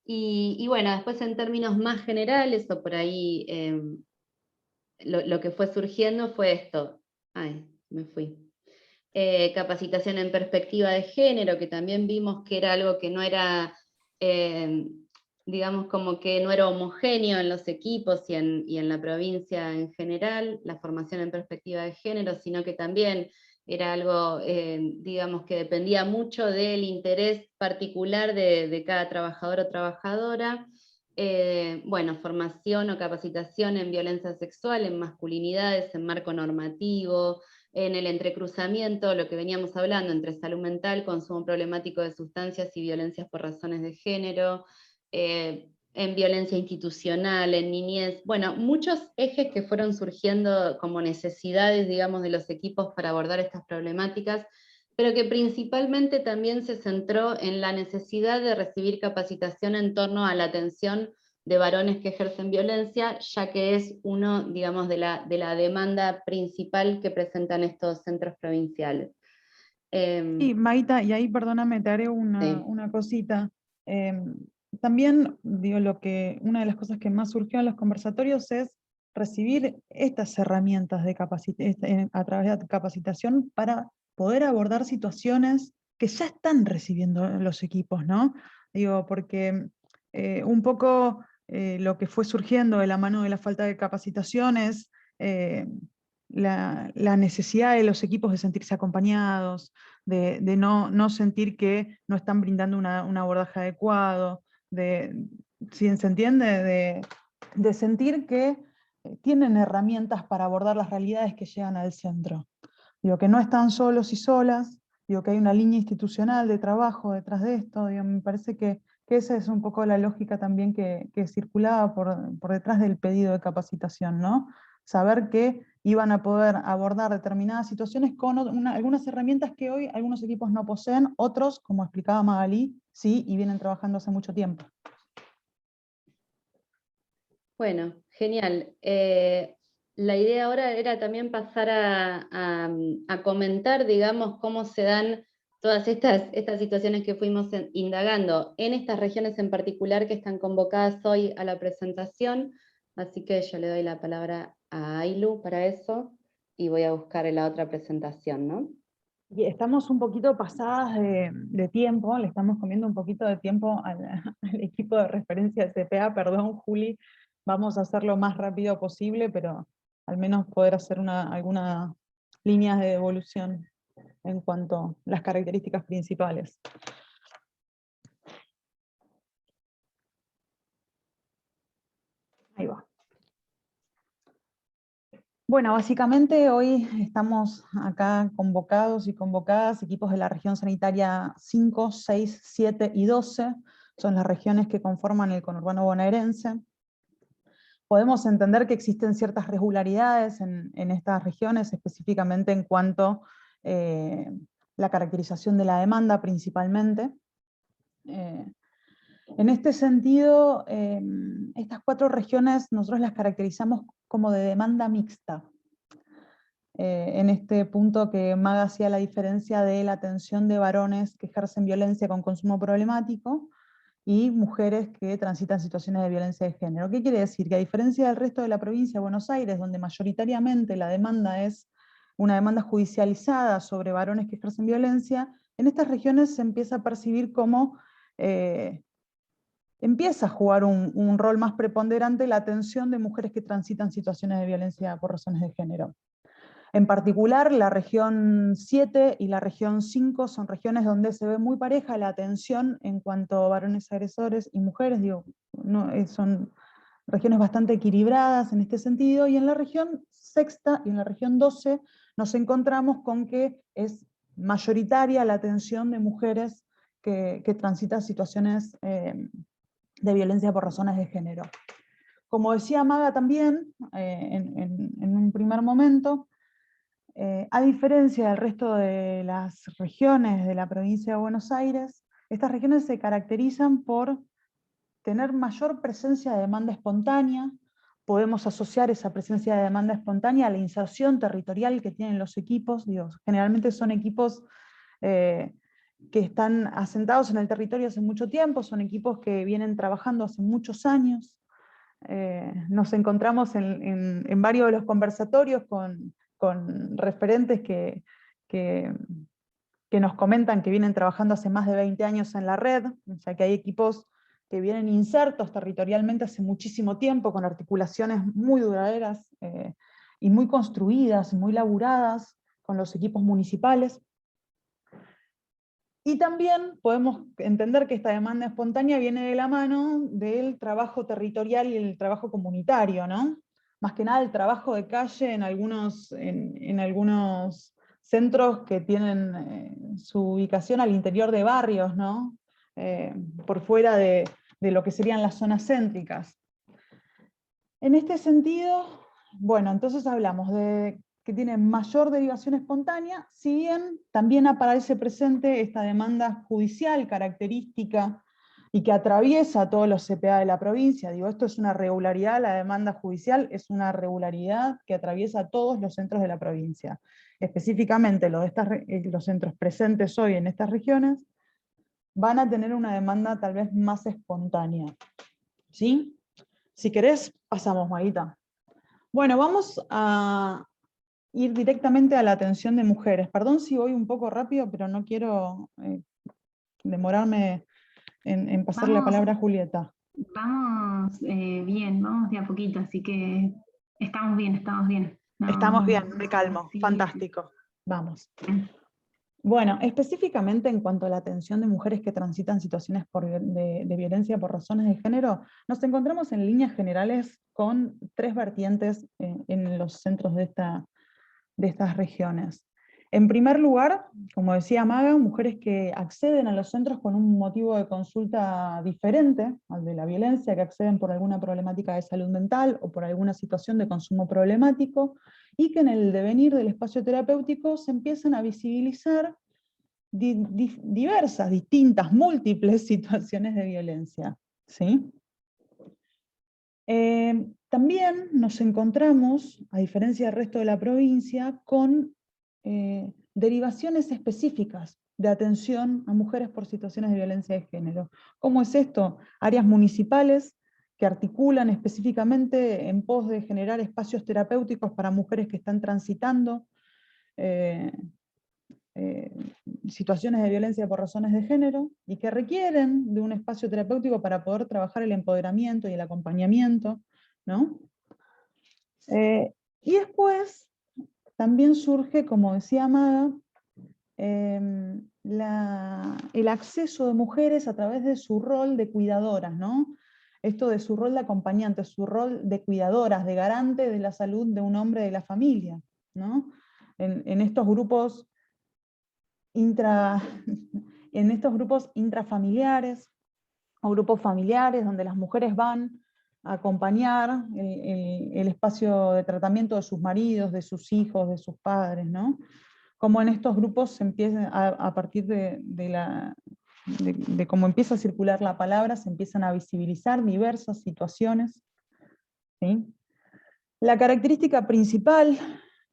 Y bueno, después en términos más generales, o por ahí lo que fue surgiendo fue esto. Ay, me fui. Capacitación en perspectiva de género, que también vimos que era algo que no era, digamos, como que no era homogéneo en los equipos y en la provincia en general, la formación en perspectiva de género, sino que también era algo, digamos, que dependía mucho del interés particular de cada trabajador o trabajadora. Bueno, formación o capacitación en violencia sexual, en masculinidades, en marco normativo, en el entrecruzamiento, lo que veníamos hablando, entre salud mental, consumo problemático de sustancias y violencias por razones de género, en violencia institucional, en niñez, bueno, muchos ejes que fueron surgiendo como necesidades, digamos, de los equipos para abordar estas problemáticas, pero que principalmente también se centró en la necesidad de recibir capacitación en torno a la atención de varones que ejercen violencia, ya que es uno, digamos, de la demanda principal que presentan estos centros provinciales. Sí, Maita, y ahí perdóname, te haré una cosita. También, digo, una de las cosas que más surgió en los conversatorios es recibir estas herramientas a través de capacitación para poder abordar situaciones que ya están recibiendo los equipos, ¿no? Digo, porque un poco lo que fue surgiendo de la mano de la falta de capacitación es la necesidad de los equipos de sentirse acompañados, de no sentir que no están brindando un abordaje adecuado, si se entiende, de sentir que tienen herramientas para abordar las realidades que llegan al centro. Digo, que no están solos y solas, digo, que hay una línea institucional de trabajo detrás de esto, digo, me parece que esa es un poco la lógica también que circulaba por detrás del pedido de capacitación, ¿no? Saber que iban a poder abordar determinadas situaciones con algunas herramientas que hoy algunos equipos no poseen, otros, como explicaba Magalí, sí, y vienen trabajando hace mucho tiempo. Bueno, genial. La idea ahora era también pasar a comentar, digamos, cómo se dan todas estas situaciones que fuimos indagando en estas regiones en particular que están convocadas hoy a la presentación, así que yo le doy la palabra a Ailu para eso, y voy a buscar la otra presentación, ¿no? Y estamos un poquito pasadas de tiempo, le estamos comiendo un poquito de tiempo al equipo de referencia de CPA, perdón Juli, vamos a hacer lo más rápido posible, pero al menos poder hacer algunas líneas de evolución en cuanto a las características principales. Ahí va. Bueno, básicamente hoy estamos acá convocados y convocadas, equipos de la región sanitaria 5, 6, 7 y 12, son las regiones que conforman el conurbano bonaerense. Podemos entender que existen ciertas regularidades en estas regiones, específicamente en cuanto a la caracterización de la demanda principalmente. En este sentido, estas 4 regiones nosotros las caracterizamos como de demanda mixta. En este punto que Maga hacía la diferencia de la atención de varones que ejercen violencia con consumo problemático y mujeres que transitan situaciones de violencia de género. ¿Qué quiere decir? Que a diferencia del resto de la provincia de Buenos Aires, donde mayoritariamente la demanda es una demanda judicializada sobre varones que ejercen violencia, en estas regiones se empieza a percibir como empieza a jugar un rol más preponderante la atención de mujeres que transitan situaciones de violencia por razones de género. En particular, la región 7 y la región 5 son regiones donde se ve muy pareja la atención en cuanto a varones agresores y mujeres, digo, no, son regiones bastante equilibradas en este sentido, y en la región sexta y en la región 12 nos encontramos con que es mayoritaria la atención de mujeres que transitan situaciones de violencia por razones de género. Como decía Maga también, en un primer momento, a diferencia del resto de las regiones de la provincia de Buenos Aires, estas regiones se caracterizan por tener mayor presencia de demanda espontánea. Podemos asociar esa presencia de demanda espontánea a la inserción territorial que tienen los equipos. Digo, generalmente son equipos que están asentados en el territorio hace mucho tiempo, son equipos que vienen trabajando hace muchos años. Nos encontramos en varios de los conversatorios con referentes que nos comentan que vienen trabajando hace más de 20 años en la red, o sea que hay equipos que vienen insertos territorialmente hace muchísimo tiempo, con articulaciones muy duraderas y muy construidas, muy laburadas con los equipos municipales. Y también podemos entender que esta demanda espontánea viene de la mano del trabajo territorial y el trabajo comunitario, ¿no? Más que nada el trabajo de calle en algunos centros que tienen su ubicación al interior de barrios, ¿no? Por fuera de lo que serían las zonas céntricas. En este sentido, bueno, entonces hablamos de que tiene mayor derivación espontánea, si bien también aparece presente esta demanda judicial característica y que atraviesa todos los CPA de la provincia. Digo, esto es una regularidad, la demanda judicial es una regularidad que atraviesa todos los centros de la provincia. Específicamente los centros presentes hoy en estas regiones van a tener una demanda tal vez más espontánea. ¿Sí? Si querés, pasamos, Maguita. Bueno, vamos a ir directamente a la atención de mujeres. Perdón si voy un poco rápido, pero no quiero demorarme en pasarle la palabra a Julieta. Vamos bien, vamos de a poquito, así que estamos bien, estamos bien. No, estamos bien, me calmo, sí, fantástico. Vamos. Bien. Bueno, específicamente en cuanto a la atención de mujeres que transitan situaciones de violencia por razones de género, nos encontramos en líneas generales con 3 vertientes en los centros de estas regiones. En primer lugar, como decía Maga, mujeres que acceden a los centros con un motivo de consulta diferente al de la violencia, que acceden por alguna problemática de salud mental o por alguna situación de consumo problemático, y que en el devenir del espacio terapéutico se empiezan a visibilizar diversas, distintas, múltiples situaciones de violencia. ¿Sí? También nos encontramos, a diferencia del resto de la provincia, con derivaciones específicas de atención a mujeres por situaciones de violencia de género. ¿Cómo es esto? Áreas municipales que articulan específicamente en pos de generar espacios terapéuticos para mujeres que están transitando situaciones de violencia por razones de género y que requieren de un espacio terapéutico para poder trabajar el empoderamiento y el acompañamiento, ¿no? Y después también surge, como decía Maga, el acceso de mujeres a través de su rol de cuidadoras, ¿no? Esto de su rol de acompañante, su rol de cuidadoras, de garante de la salud de un hombre de la familia, ¿no? En estos grupos intrafamiliares o grupos familiares donde las mujeres van a acompañar el espacio de tratamiento de sus maridos, de sus hijos, de sus padres, ¿no? Como en estos grupos se empieza, a partir de cómo empieza a circular la palabra, se empiezan a visibilizar diversas situaciones. ¿Sí? La característica principal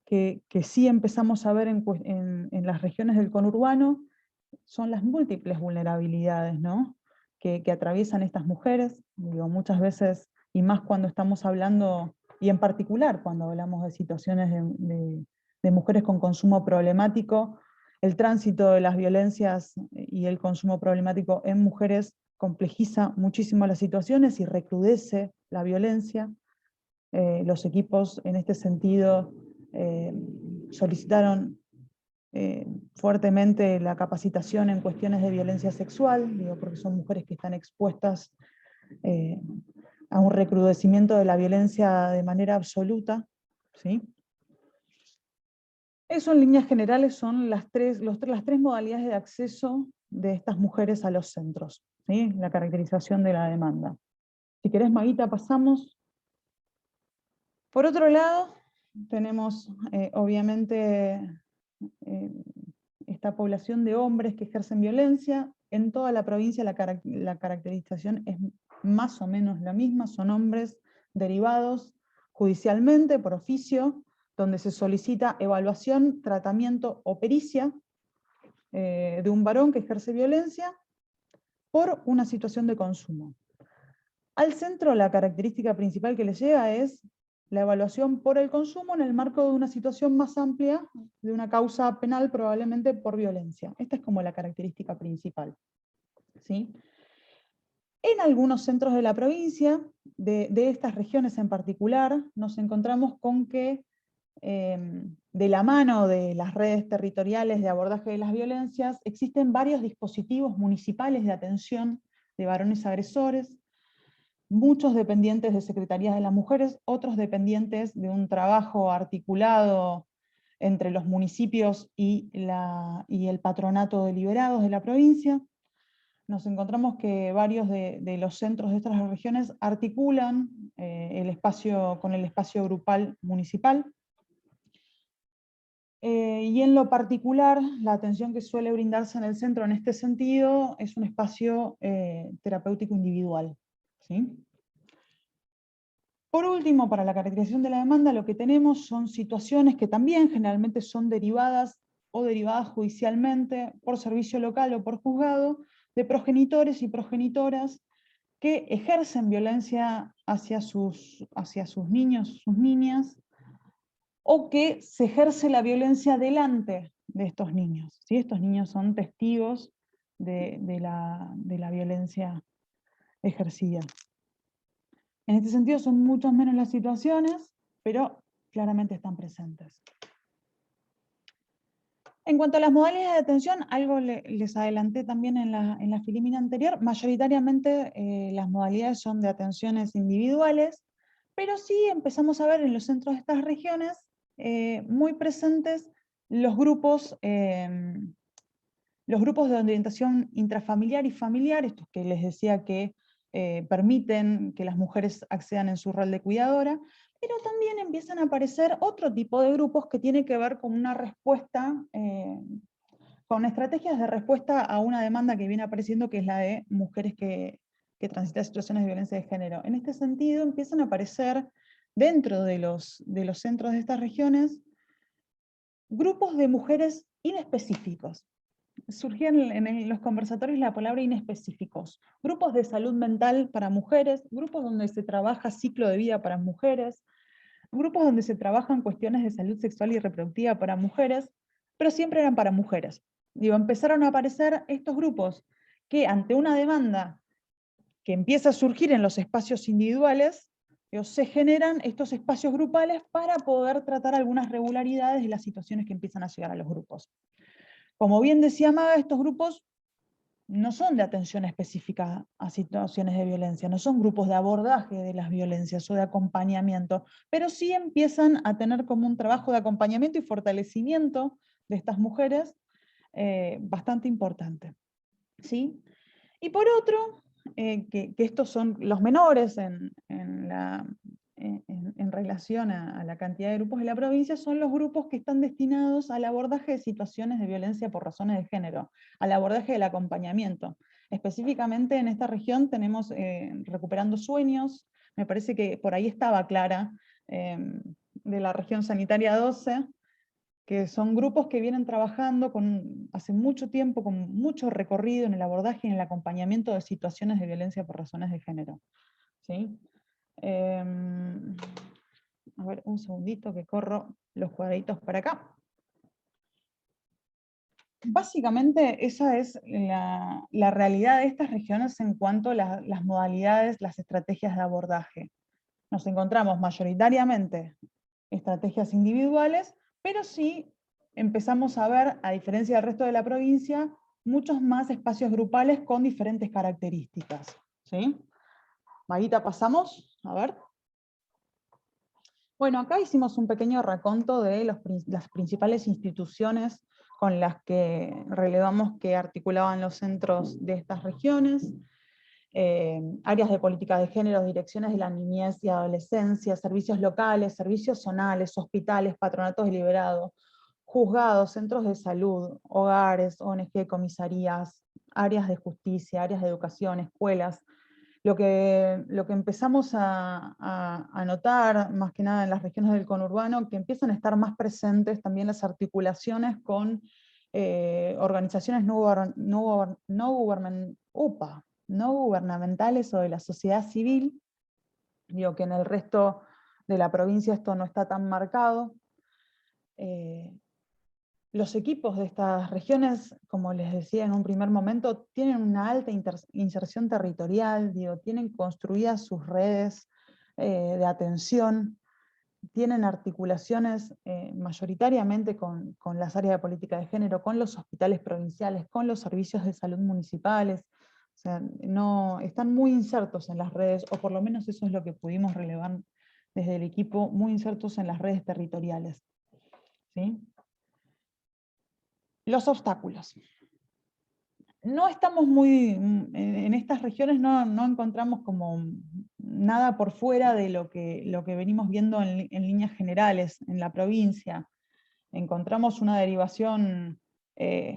que sí empezamos a ver en las regiones del conurbano son las múltiples vulnerabilidades, ¿no? que atraviesan estas mujeres. Digo, muchas veces, y más cuando estamos hablando, y en particular cuando hablamos de situaciones de mujeres con consumo problemático, el tránsito de las violencias y el consumo problemático en mujeres complejiza muchísimo las situaciones y recrudece la violencia. Los equipos en este sentido solicitaron fuertemente la capacitación en cuestiones de violencia sexual, digo, porque son mujeres que están expuestas a un recrudecimiento de la violencia de manera absoluta, ¿sí? Eso en líneas generales son las tres modalidades de acceso de estas mujeres a los centros, ¿sí? La caracterización de la demanda. Si querés, Maguita, pasamos. Por otro lado, tenemos obviamente esta población de hombres que ejercen violencia. En toda la provincia la caracterización es más o menos la misma, son hombres derivados judicialmente por oficio, donde se solicita evaluación, tratamiento o pericia de un varón que ejerce violencia por una situación de consumo. Al centro la característica principal que les llega es la evaluación por el consumo en el marco de una situación más amplia, de una causa penal probablemente por violencia. Esta es como la característica principal, ¿sí? En algunos centros de la provincia, de estas regiones en particular, nos encontramos con que de la mano de las redes territoriales de abordaje de las violencias, existen varios dispositivos municipales de atención de varones agresores, muchos dependientes de Secretarías de las Mujeres, otros dependientes de un trabajo articulado entre los municipios y el patronato de liberados de la provincia. Nos encontramos que varios de los centros de estas regiones articulan el espacio con el espacio grupal municipal. Y en lo particular, la atención que suele brindarse en el centro en este sentido es un espacio terapéutico individual, ¿sí? Por último, para la caracterización de la demanda, lo que tenemos son situaciones que también generalmente son derivadas o derivadas judicialmente por servicio local o por juzgado, de progenitores y progenitoras que ejercen violencia hacia sus niños, sus niñas, o que se ejerce la violencia delante de estos niños, ¿sí? Estos niños son testigos de la violencia ejercida. En este sentido son mucho menos las situaciones, pero claramente están presentes. En cuanto a las modalidades de atención, algo les adelanté también en la filimina anterior, mayoritariamente las modalidades son de atenciones individuales, pero sí empezamos a ver en los centros de estas regiones muy presentes los grupos de orientación intrafamiliar y familiar, estos que les decía que permiten que las mujeres accedan en su rol de cuidadora, pero también empiezan a aparecer otro tipo de grupos que tiene que ver con una respuesta, con estrategias de respuesta a una demanda que viene apareciendo, que es la de mujeres que transitan situaciones de violencia de género. En este sentido empiezan a aparecer dentro de los centros de estas regiones grupos de mujeres inespecíficos. Surgían en los conversatorios la palabra inespecíficos. Grupos de salud mental para mujeres, grupos donde se trabaja ciclo de vida para mujeres, grupos donde se trabajan cuestiones de salud sexual y reproductiva para mujeres, pero siempre eran para mujeres. Digo, empezaron a aparecer estos grupos que ante una demanda que empieza a surgir en los espacios individuales, se generan estos espacios grupales para poder tratar algunas regularidades de las situaciones que empiezan a llegar a los grupos. Como bien decía Maga, estos grupos no son de atención específica a situaciones de violencia, no son grupos de abordaje de las violencias o de acompañamiento, pero sí empiezan a tener como un trabajo de acompañamiento y fortalecimiento de estas mujeres bastante importante, ¿sí? Y por otro, que estos son los menores en relación a la cantidad de grupos de la provincia, son los grupos que están destinados al abordaje de situaciones de violencia por razones de género, al abordaje del acompañamiento. Específicamente en esta región tenemos Recuperando Sueños, me parece que por ahí estaba Clara, de la región sanitaria 12, que son grupos que vienen trabajando hace mucho tiempo, con mucho recorrido en el abordaje y en el acompañamiento de situaciones de violencia por razones de género, ¿sí? A ver, un segundito que corro los cuadraditos para acá. Básicamente esa es la realidad de estas regiones en cuanto a las modalidades, las estrategias de abordaje. Nos encontramos mayoritariamente estrategias individuales, pero sí empezamos a ver, a diferencia del resto de la provincia, muchos más espacios grupales con diferentes características. ¿Sí? Maguita, pasamos, a ver. Bueno, acá hicimos un pequeño raconto de las principales instituciones con las que relevamos que articulaban los centros de estas regiones, áreas de política de género, direcciones de la niñez y adolescencia, servicios locales, servicios zonales, hospitales, patronatos deliberados, juzgados, centros de salud, hogares, ONG, comisarías, áreas de justicia, áreas de educación, escuelas. Lo que empezamos a notar, más que nada en las regiones del conurbano, que empiezan a estar más presentes también las articulaciones con organizaciones no gubernamentales o de la sociedad civil. Digo que en el resto de la provincia esto no está tan marcado. Los equipos de estas regiones, como les decía en un primer momento, tienen una alta inserción territorial, digo, tienen construidas sus redes de atención, tienen articulaciones mayoritariamente con las áreas de política de género, con los hospitales provinciales, con los servicios de salud municipales. O sea, están muy insertos en las redes, o por lo menos eso es lo que pudimos relevar desde el equipo, muy insertos en las redes territoriales. ¿Sí? Los obstáculos. No estamos en estas regiones no encontramos como nada por fuera de lo que venimos viendo en líneas generales en la provincia. Encontramos una derivación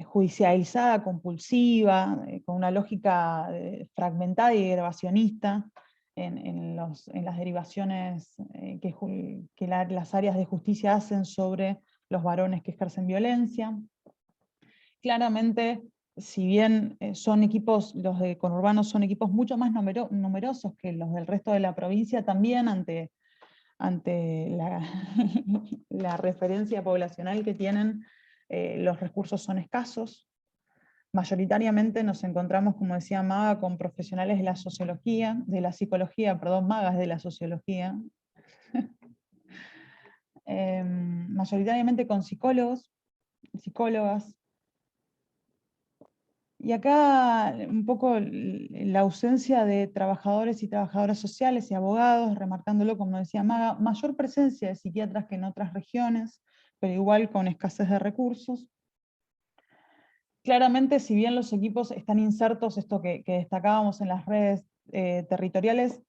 judicializada, compulsiva, con una lógica fragmentada y grabacionista en las derivaciones que las áreas de justicia hacen sobre los varones que ejercen violencia. Claramente, si bien son equipos, los de conurbano son equipos mucho más numerosos que los del resto de la provincia, también ante la referencia poblacional que tienen, los recursos son escasos. Mayoritariamente nos encontramos, como decía Maga, con profesionales de la sociología, de la psicología, perdón, Magas de la sociología. Mayoritariamente con psicólogos, psicólogas. Y acá un poco la ausencia de trabajadores y trabajadoras sociales y abogados, remarcándolo como decía Maga, mayor presencia de psiquiatras que en otras regiones, pero igual con escasez de recursos. Claramente, si bien los equipos están insertos, esto que destacábamos en las redes territoriales,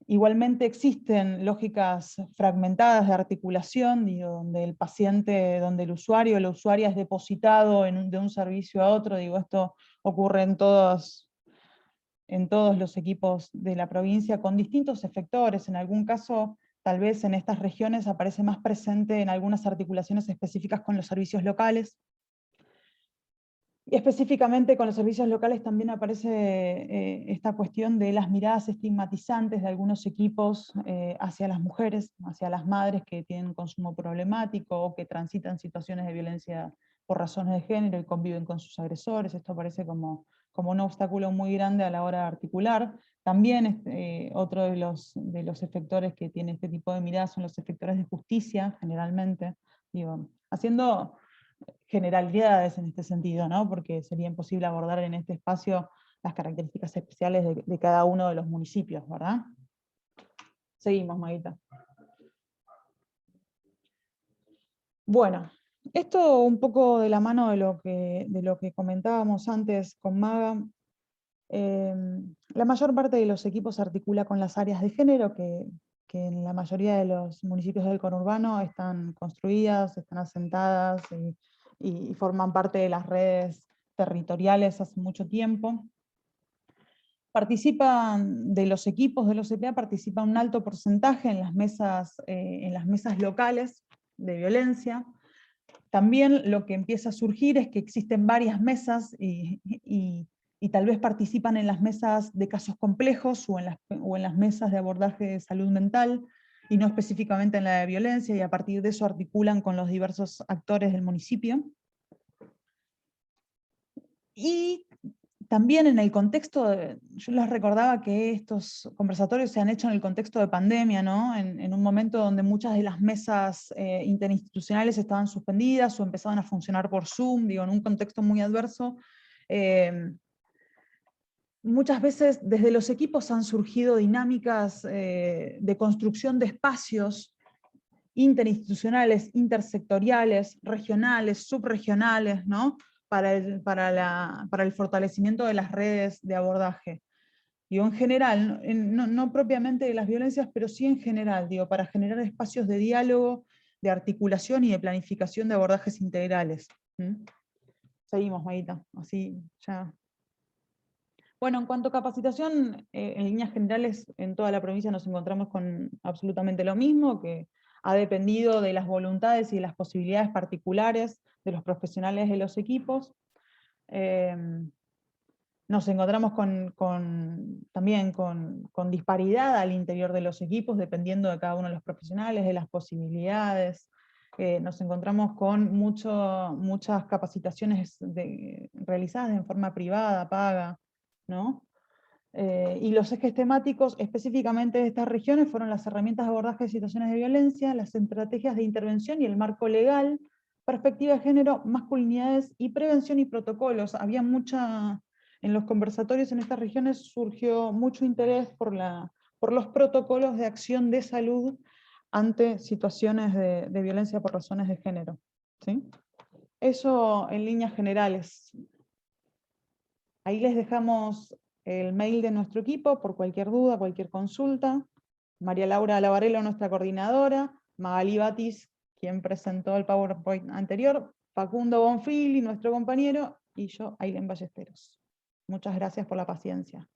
igualmente existen lógicas fragmentadas de articulación, digo, donde el paciente, donde el usuario o la usuaria es depositado de un servicio a otro, digo, esto ocurre en todos los equipos de la provincia, con distintos efectores. En algún caso, tal vez en estas regiones aparece más presente en algunas articulaciones específicas con los servicios locales. Y específicamente con los servicios locales también aparece esta cuestión de las miradas estigmatizantes de algunos equipos hacia las mujeres, hacia las madres que tienen consumo problemático o que transitan situaciones de violencia por razones de género y conviven con sus agresores. Esto aparece como un obstáculo muy grande a la hora de articular. También otro de los efectores que tiene este tipo de miradas son los efectores de justicia, generalmente, digo, haciendo generalidades en este sentido, ¿no? Porque sería imposible abordar en este espacio las características especiales de cada uno de los municipios, ¿verdad? Seguimos, Maguita. Bueno, esto un poco de la mano de lo que comentábamos antes con Maga. La mayor parte de los equipos se articula con las áreas de género, que en la mayoría de los municipios del conurbano están construidas, están asentadas y forman parte de las redes territoriales hace mucho tiempo. Participan de los equipos de los CPA, participa un alto porcentaje en las mesas locales de violencia. También lo que empieza a surgir es que existen varias mesas y tal vez participan en las mesas de casos complejos o en las mesas de abordaje de salud mental, y no específicamente en la de violencia, y a partir de eso articulan con los diversos actores del municipio. Y también en el contexto, yo les recordaba que estos conversatorios se han hecho en el contexto de pandemia, ¿no? En un momento donde muchas de las mesas interinstitucionales estaban suspendidas o empezaban a funcionar por Zoom, digo, en un contexto muy adverso. Muchas veces desde los equipos han surgido dinámicas de construcción de espacios interinstitucionales, intersectoriales, regionales, subregionales, ¿no? para el fortalecimiento de las redes de abordaje. Digo, en general, no propiamente de las violencias, pero sí en general, digo, para generar espacios de diálogo, de articulación y de planificación de abordajes integrales. Seguimos, Maguita, así ya. Bueno, en cuanto a capacitación, en líneas generales, en toda la provincia nos encontramos con absolutamente lo mismo, que ha dependido de las voluntades y de las posibilidades particulares de los profesionales de los equipos. Nos encontramos también con disparidad al interior de los equipos, dependiendo de cada uno de los profesionales, de las posibilidades. Nos encontramos con muchas capacitaciones realizadas en forma privada, paga, ¿no? Y los ejes temáticos específicamente de estas regiones fueron las herramientas de abordaje de situaciones de violencia, las estrategias de intervención y el marco legal, perspectiva de género, masculinidades y prevención y protocolos. Había en los conversatorios en estas regiones surgió mucho interés por los protocolos de acción de salud ante situaciones de violencia por razones de género. ¿Sí? Eso en líneas generales. Ahí les dejamos el mail de nuestro equipo por cualquier duda, cualquier consulta. María Laura Lavarello, nuestra coordinadora, Magalí Batis, quien presentó el PowerPoint anterior, Facundo Bonfili, nuestro compañero, y yo, Ailén Ballesteros. Muchas gracias por la paciencia.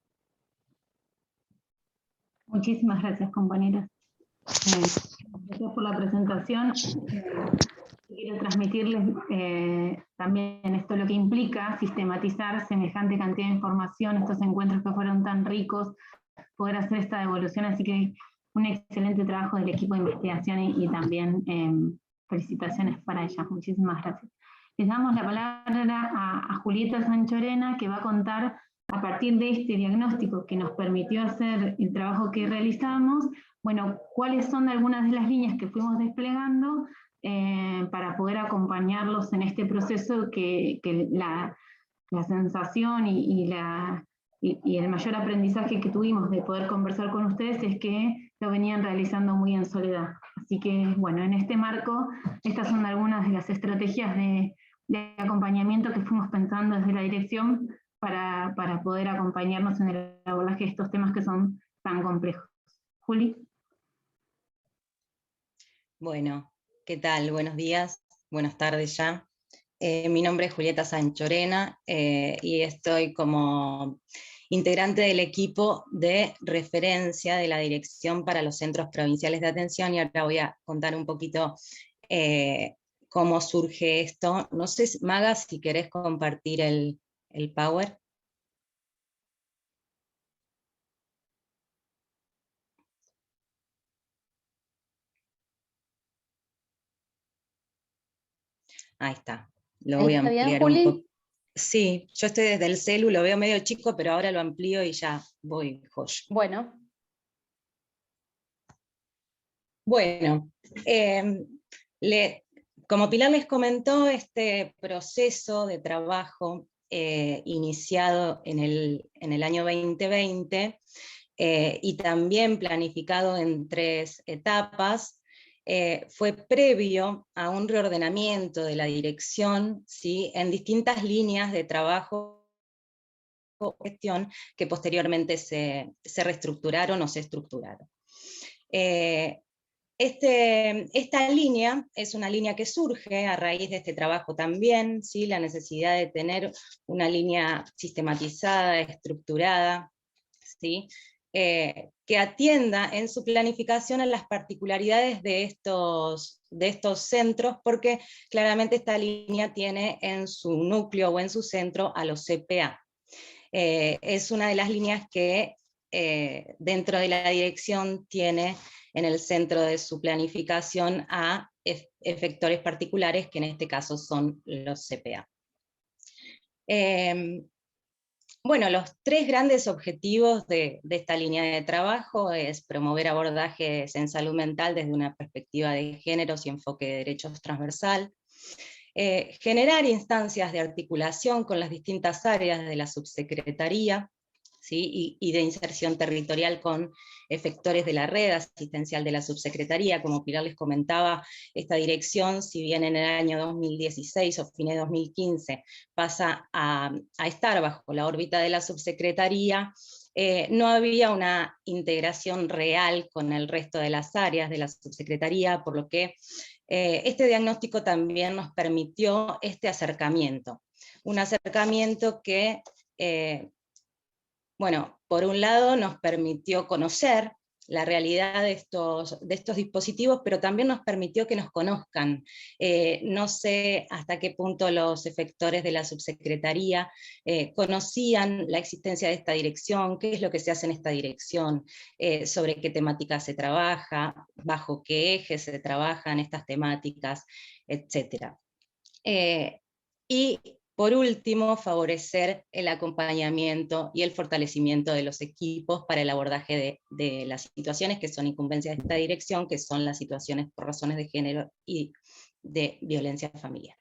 Muchísimas gracias, compañeras. Gracias por la presentación. Quiero transmitirles también esto lo que implica sistematizar semejante cantidad de información, estos encuentros que fueron tan ricos, poder hacer esta devolución, así que un excelente trabajo del equipo de investigación y también felicitaciones para ellas. Muchísimas gracias. Les damos la palabra a Julieta Sanchorena, que va a contar a partir de este diagnóstico que nos permitió hacer el trabajo que realizamos, bueno, cuáles son algunas de las líneas que fuimos desplegando para poder acompañarlos en este proceso que la sensación y el mayor aprendizaje que tuvimos de poder conversar con ustedes es que lo venían realizando muy en soledad. Así que, bueno, en este marco, estas son algunas de las estrategias de acompañamiento que fuimos pensando desde la dirección para poder acompañarnos en el abordaje de estos temas que son tan complejos. Juli. Bueno, ¿qué tal? Buenos días, buenas tardes ya. Mi nombre es Julieta Sanchorena y estoy como integrante del equipo de referencia de la Dirección para los Centros Provinciales de Atención, y ahora voy a contar un poquito cómo surge esto. No sé, Maga, si querés compartir el Power. Ahí está. Lo voy a ampliar un poco. Sí, yo estoy desde el celu, lo veo medio chico, pero ahora lo amplío y ya voy, Josh. Bueno. Bueno, como Pilar les comentó, este proceso de trabajo iniciado en el año 2020 y también planificado en 3 etapas, fue previo a un reordenamiento de la dirección, ¿sí?, en distintas líneas de trabajo o gestión que posteriormente se reestructuraron o se estructuraron. Esta línea es una línea que surge a raíz de este trabajo también, ¿sí?, la necesidad de tener una línea sistematizada, estructurada, ¿sí?, que atienda en su planificación a las particularidades de estos centros, porque claramente esta línea tiene en su núcleo o en su centro a los CPA. Es una de las líneas que dentro de la dirección tiene en el centro de su planificación a efectores particulares, que en este caso son los CPA. Bueno, los tres grandes objetivos de esta línea de trabajo es promover abordajes en salud mental desde una perspectiva de géneros y enfoque de derechos transversal, generar instancias de articulación con las distintas áreas de la subsecretaría, ¿sí? y de inserción territorial con efectores de la red asistencial de la subsecretaría. Como Pilar les comentaba, esta dirección, si bien en el año 2016 o fines de 2015 pasa a estar bajo la órbita de la subsecretaría, no había una integración real con el resto de las áreas de la subsecretaría, por lo que este diagnóstico también nos permitió este acercamiento. Un acercamiento que, bueno, por un lado nos permitió conocer la realidad de estos dispositivos, pero también nos permitió que nos conozcan. No sé hasta qué punto los efectores de la subsecretaría conocían la existencia de esta dirección, qué es lo que se hace en esta dirección, sobre qué temáticas se trabaja, bajo qué ejes se trabajan estas temáticas, etc. Y por último, favorecer el acompañamiento y el fortalecimiento de los equipos para el abordaje de las situaciones que son incumbencias de esta dirección, que son las situaciones por razones de género y de violencia familiar.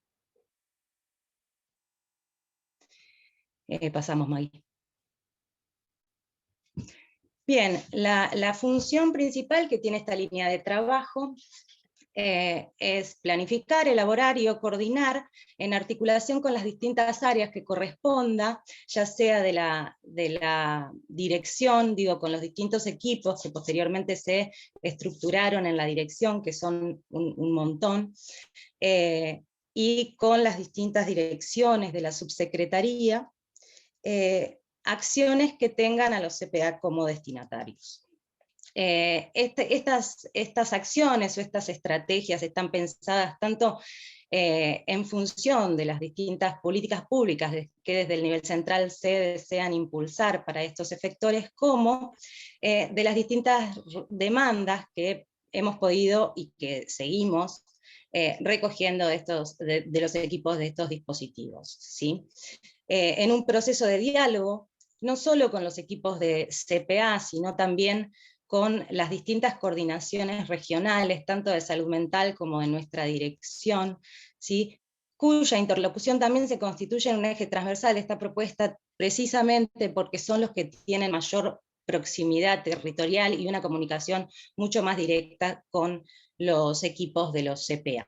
Pasamos, Maggie. Bien, la función principal que tiene esta línea de trabajo es planificar, elaborar y coordinar en articulación con las distintas áreas que corresponda, ya sea de la dirección, digo, con los distintos equipos que posteriormente se estructuraron en la dirección, que son un montón, y con las distintas direcciones de la subsecretaría, acciones que tengan a los CPA como destinatarios. Estas acciones o estas estrategias están pensadas tanto en función de las distintas políticas públicas que desde el nivel central se desean impulsar para estos efectores, como de las distintas demandas que hemos podido y que seguimos recogiendo de los equipos de estos dispositivos, ¿sí? En un proceso de diálogo, no solo con los equipos de CPA, sino también con las distintas coordinaciones regionales, tanto de salud mental como de nuestra dirección, ¿sí? Cuya interlocución también se constituye en un eje transversal de esta propuesta, precisamente porque son los que tienen mayor proximidad territorial y una comunicación mucho más directa con los equipos de los CPA,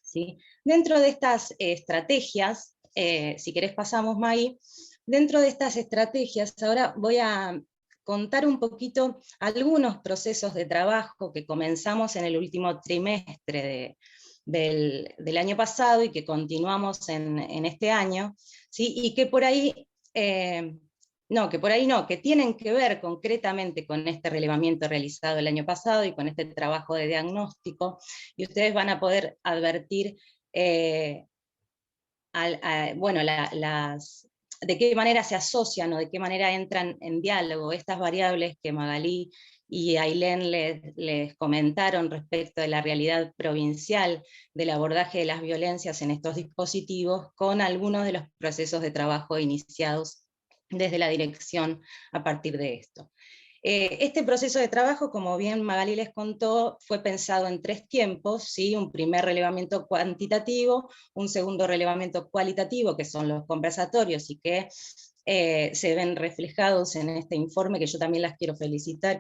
¿sí? Dentro de estas estrategias, si querés pasamos, Maggie, dentro de estas estrategias, ahora voy a contar un poquito algunos procesos de trabajo que comenzamos en el último trimestre del año pasado y que continuamos en este año, ¿sí? Y que por ahí, que tienen que ver concretamente con este relevamiento realizado el año pasado y con este trabajo de diagnóstico, y ustedes van a poder advertir de qué manera se asocian o de qué manera entran en diálogo estas variables que Magalí y Ailén les comentaron respecto de la realidad provincial del abordaje de las violencias en estos dispositivos, con algunos de los procesos de trabajo iniciados desde la dirección a partir de esto. Este proceso de trabajo, como bien Magalí les contó, fue pensado en 3 tiempos, ¿sí? Un primer relevamiento cuantitativo, un segundo relevamiento cualitativo, que son los conversatorios y que se ven reflejados en este informe, que yo también las quiero felicitar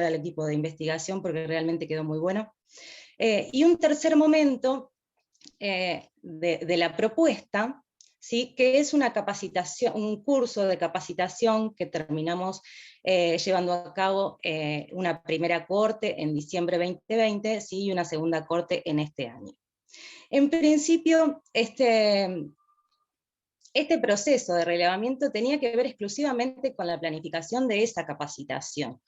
al equipo de investigación porque realmente quedó muy bueno. Y un tercer momento de la propuesta, ¿sí? Que es una capacitación, un curso de capacitación que terminamos llevando a cabo una primera cohorte en diciembre 2020, ¿sí? Y una segunda cohorte en este año. En principio, este este proceso de relevamiento tenía que ver exclusivamente con la planificación de esa capacitación.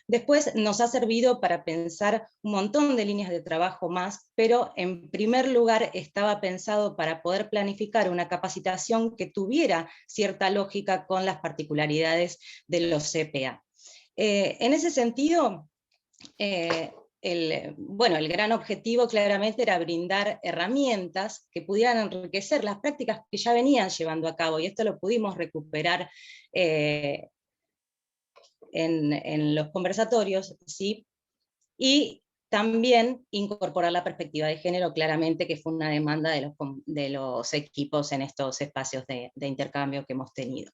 Después nos ha servido para pensar un montón de líneas de trabajo más, pero en primer lugar estaba pensado para poder planificar una capacitación que tuviera cierta lógica con las particularidades de los CPA. En ese sentido, el gran objetivo claramente era brindar herramientas que pudieran enriquecer las prácticas que ya venían llevando a cabo, y esto lo pudimos recuperar en los conversatorios, ¿sí? Y también incorporar la perspectiva de género, claramente, que fue una demanda de los equipos en estos espacios de intercambio que hemos tenido.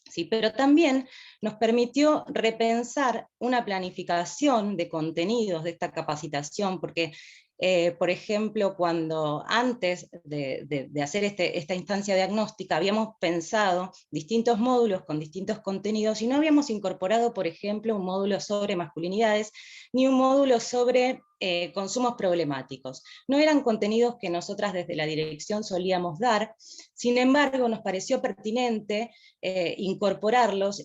Sí, pero también nos permitió repensar una planificación de contenidos de esta capacitación, porque, por ejemplo, cuando antes de hacer esta instancia diagnóstica, habíamos pensado distintos módulos con distintos contenidos, y no habíamos incorporado, por ejemplo, un módulo sobre masculinidades, ni un módulo sobre consumos problemáticos. No eran contenidos que nosotras desde la dirección solíamos dar, sin embargo, nos pareció pertinente incorporarlos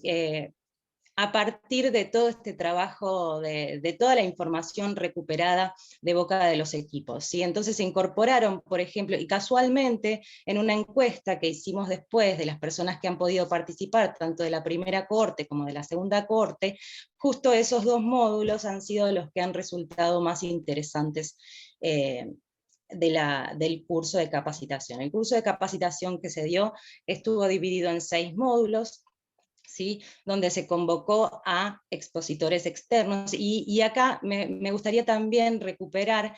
a partir de todo este trabajo, de toda la información recuperada de boca de los equipos, ¿sí? Entonces se incorporaron, por ejemplo, y casualmente en una encuesta que hicimos después de las personas que han podido participar, tanto de la primera cohorte como de la segunda cohorte, justo esos dos módulos han sido los que han resultado más interesantes del curso de capacitación. El curso de capacitación que se dio estuvo dividido en 6 módulos, ¿sí? Donde se convocó a expositores externos, y acá me gustaría también recuperar,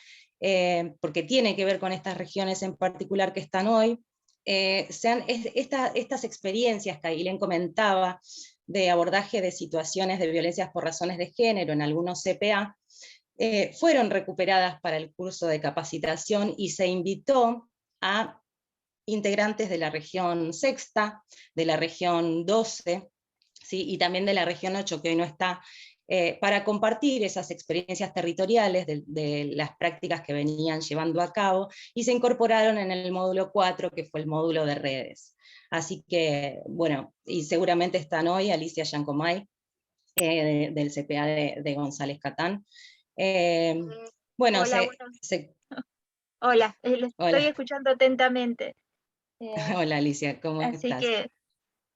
porque tiene que ver con estas regiones en particular que están hoy, estas experiencias que Ailén comentaba, de abordaje de situaciones de violencias por razones de género en algunos CPA, fueron recuperadas para el curso de capacitación, y se invitó a integrantes de la región sexta, de la región 12, ¿sí? Y también de la región 8, que hoy no está, para compartir esas experiencias territoriales de las prácticas que venían llevando a cabo, y se incorporaron en el módulo 4, que fue el módulo de redes. Así que, bueno, y seguramente están hoy Alicia Giancomay, del CPA de González Catán. Bueno, hola, hola, lo estoy Hola. escuchando atentamente. Hola Alicia, ¿cómo así estás? Que,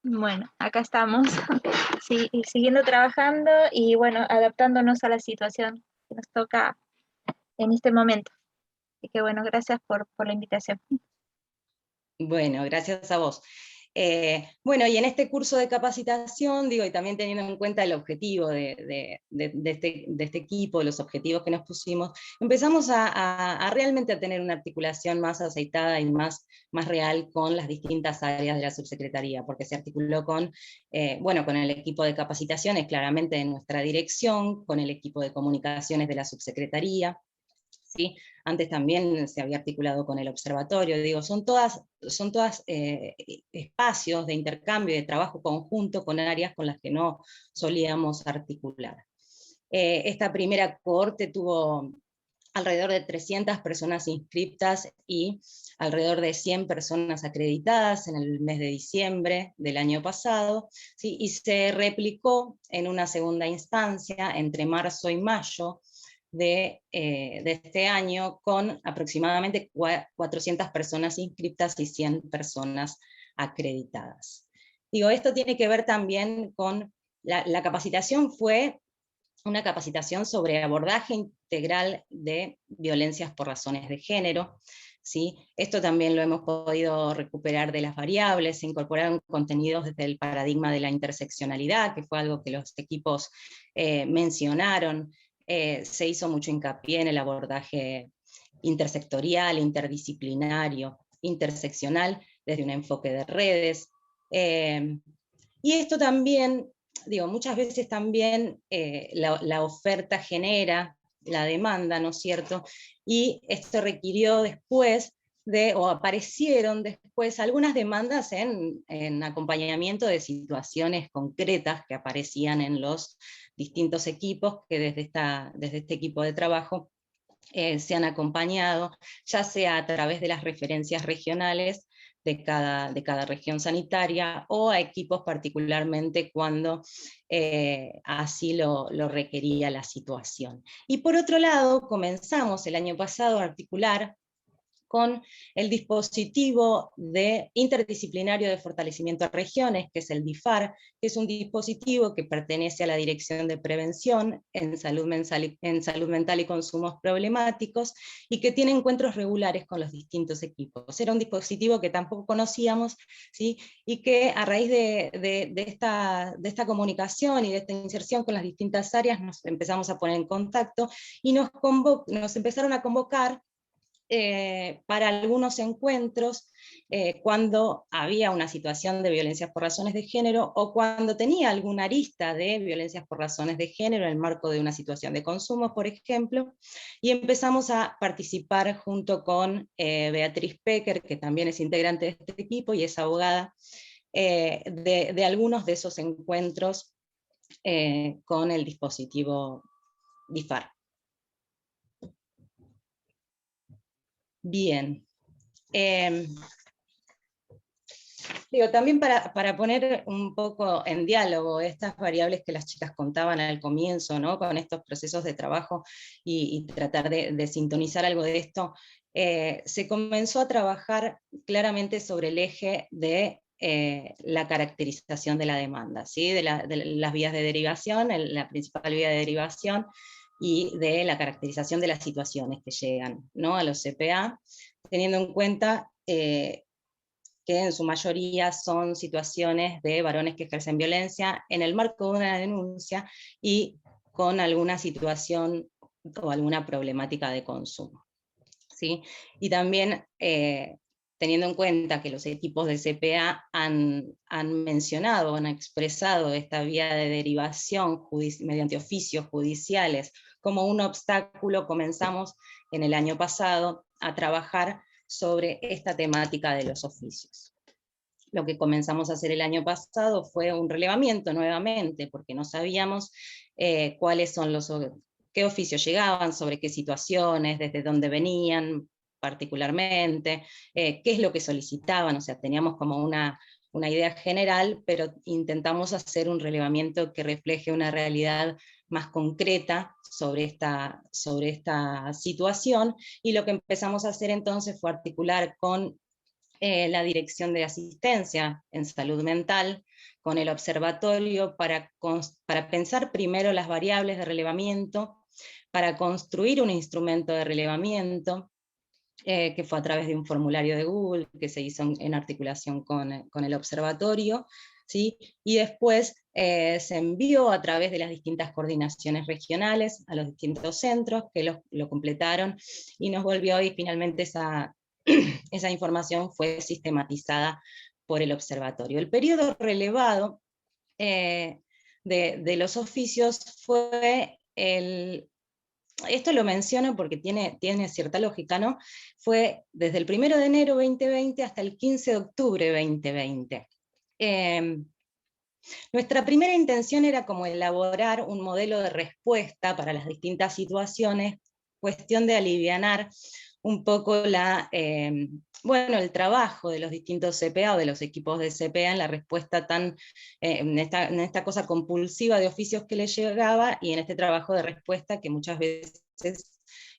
bueno, acá estamos, sí, y siguiendo trabajando y bueno, adaptándonos a la situación que nos toca en este momento. Así que bueno, gracias por la invitación. Bueno, gracias a vos. Bueno, y en este curso de capacitación, digo, y también teniendo en cuenta el objetivo de este equipo, los objetivos que nos pusimos, empezamos a realmente a tener una articulación más aceitada y más real con las distintas áreas de la subsecretaría, porque se articuló con el equipo de capacitaciones, claramente de nuestra dirección, con el equipo de comunicaciones de la subsecretaría, ¿sí? Antes también se había articulado con el observatorio, digo, son todas espacios de intercambio y de trabajo conjunto con áreas con las que no solíamos articular. Esta primera cohorte tuvo alrededor de 300 personas inscriptas y alrededor de 100 personas acreditadas en el mes de diciembre del año pasado, ¿sí? Y se replicó en una segunda instancia entre marzo y mayo de este año, con aproximadamente 400 personas inscriptas y 100 personas acreditadas. Digo, esto tiene que ver también con, la capacitación fue una capacitación sobre abordaje integral de violencias por razones de género, ¿sí? Esto también lo hemos podido recuperar de las variables, se incorporaron contenidos desde el paradigma de la interseccionalidad, que fue algo que los equipos mencionaron. Se hizo mucho hincapié en el abordaje intersectorial, interdisciplinario, interseccional, desde un enfoque de redes. Y esto también, digo, muchas veces también la oferta genera la demanda, ¿no es cierto? Y esto requirió después o aparecieron después algunas demandas en acompañamiento de situaciones concretas que aparecían en los distintos equipos que desde este equipo de trabajo se han acompañado, ya sea a través de las referencias regionales de cada región sanitaria, o a equipos particularmente cuando así lo requería la situación. Y por otro lado, comenzamos el año pasado a articular con el dispositivo interdisciplinario de fortalecimiento a regiones, que es el DIFAR, que es un dispositivo que pertenece a la Dirección de Prevención en Salud Mental y Consumos Problemáticos, y que tiene encuentros regulares con los distintos equipos. Era un dispositivo que tampoco conocíamos, ¿sí? Y que a raíz de esta comunicación y de esta inserción con las distintas áreas nos empezamos a poner en contacto, y nos empezaron a convocar para algunos encuentros cuando había una situación de violencias por razones de género, o cuando tenía alguna arista de violencias por razones de género en el marco de una situación de consumo, por ejemplo, y empezamos a participar junto con Beatriz Pecker, que también es integrante de este equipo y es abogada, de algunos de esos encuentros con el dispositivo DIFAR. Bien. También para poner un poco en diálogo estas variables que las chicas contaban al comienzo, ¿no? Con estos procesos de trabajo y tratar de sintonizar algo de esto, se comenzó a trabajar claramente sobre el eje de la caracterización de la demanda, ¿sí? de las vías de derivación, la principal vía de derivación, y de la caracterización de las situaciones que llegan, ¿no? a los CPA, teniendo en cuenta que en su mayoría son situaciones de varones que ejercen violencia en el marco de una denuncia y con alguna situación o alguna problemática de consumo, ¿sí? Y también teniendo en cuenta que los equipos de CPA han mencionado, han expresado esta vía de derivación mediante oficios judiciales como un obstáculo, comenzamos en el año pasado a trabajar sobre esta temática de los oficios. Lo que comenzamos a hacer el año pasado fue un relevamiento nuevamente, porque no sabíamos qué oficios llegaban, sobre qué situaciones, desde dónde venían particularmente, qué es lo que solicitaban, o sea, teníamos como una idea general, pero intentamos hacer un relevamiento que refleje una realidad más concreta sobre esta situación, y lo que empezamos a hacer entonces fue articular con la Dirección de Asistencia en Salud Mental, con el observatorio, para pensar primero las variables de relevamiento, para construir un instrumento de relevamiento, que fue a través de un formulario de Google, que se hizo en articulación con el observatorio, ¿sí? Y después se envió a través de las distintas coordinaciones regionales a los distintos centros, que lo completaron, y nos volvió, y finalmente esa información fue sistematizada por el observatorio. El periodo relevado de los oficios fue esto lo menciono porque tiene cierta lógica, ¿no? Fue desde el 1 de enero 2020 hasta el 15 de octubre 2020. Nuestra primera intención era como elaborar un modelo de respuesta para las distintas situaciones, cuestión de alivianar un poco el trabajo de los distintos CPA o de los equipos de CPA en la respuesta en esta cosa compulsiva de oficios que les llegaba, y en este trabajo de respuesta que muchas veces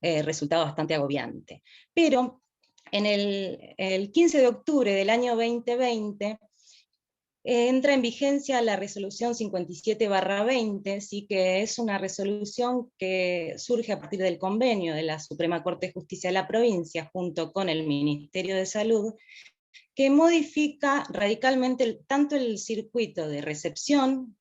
resultaba bastante agobiante. Pero en el 15 de octubre del año 2020, entra en vigencia la resolución 57/20, ¿sí? Que es una resolución que surge a partir del convenio de la Suprema Corte de Justicia de la provincia, junto con el Ministerio de Salud, que modifica radicalmente tanto el circuito de recepción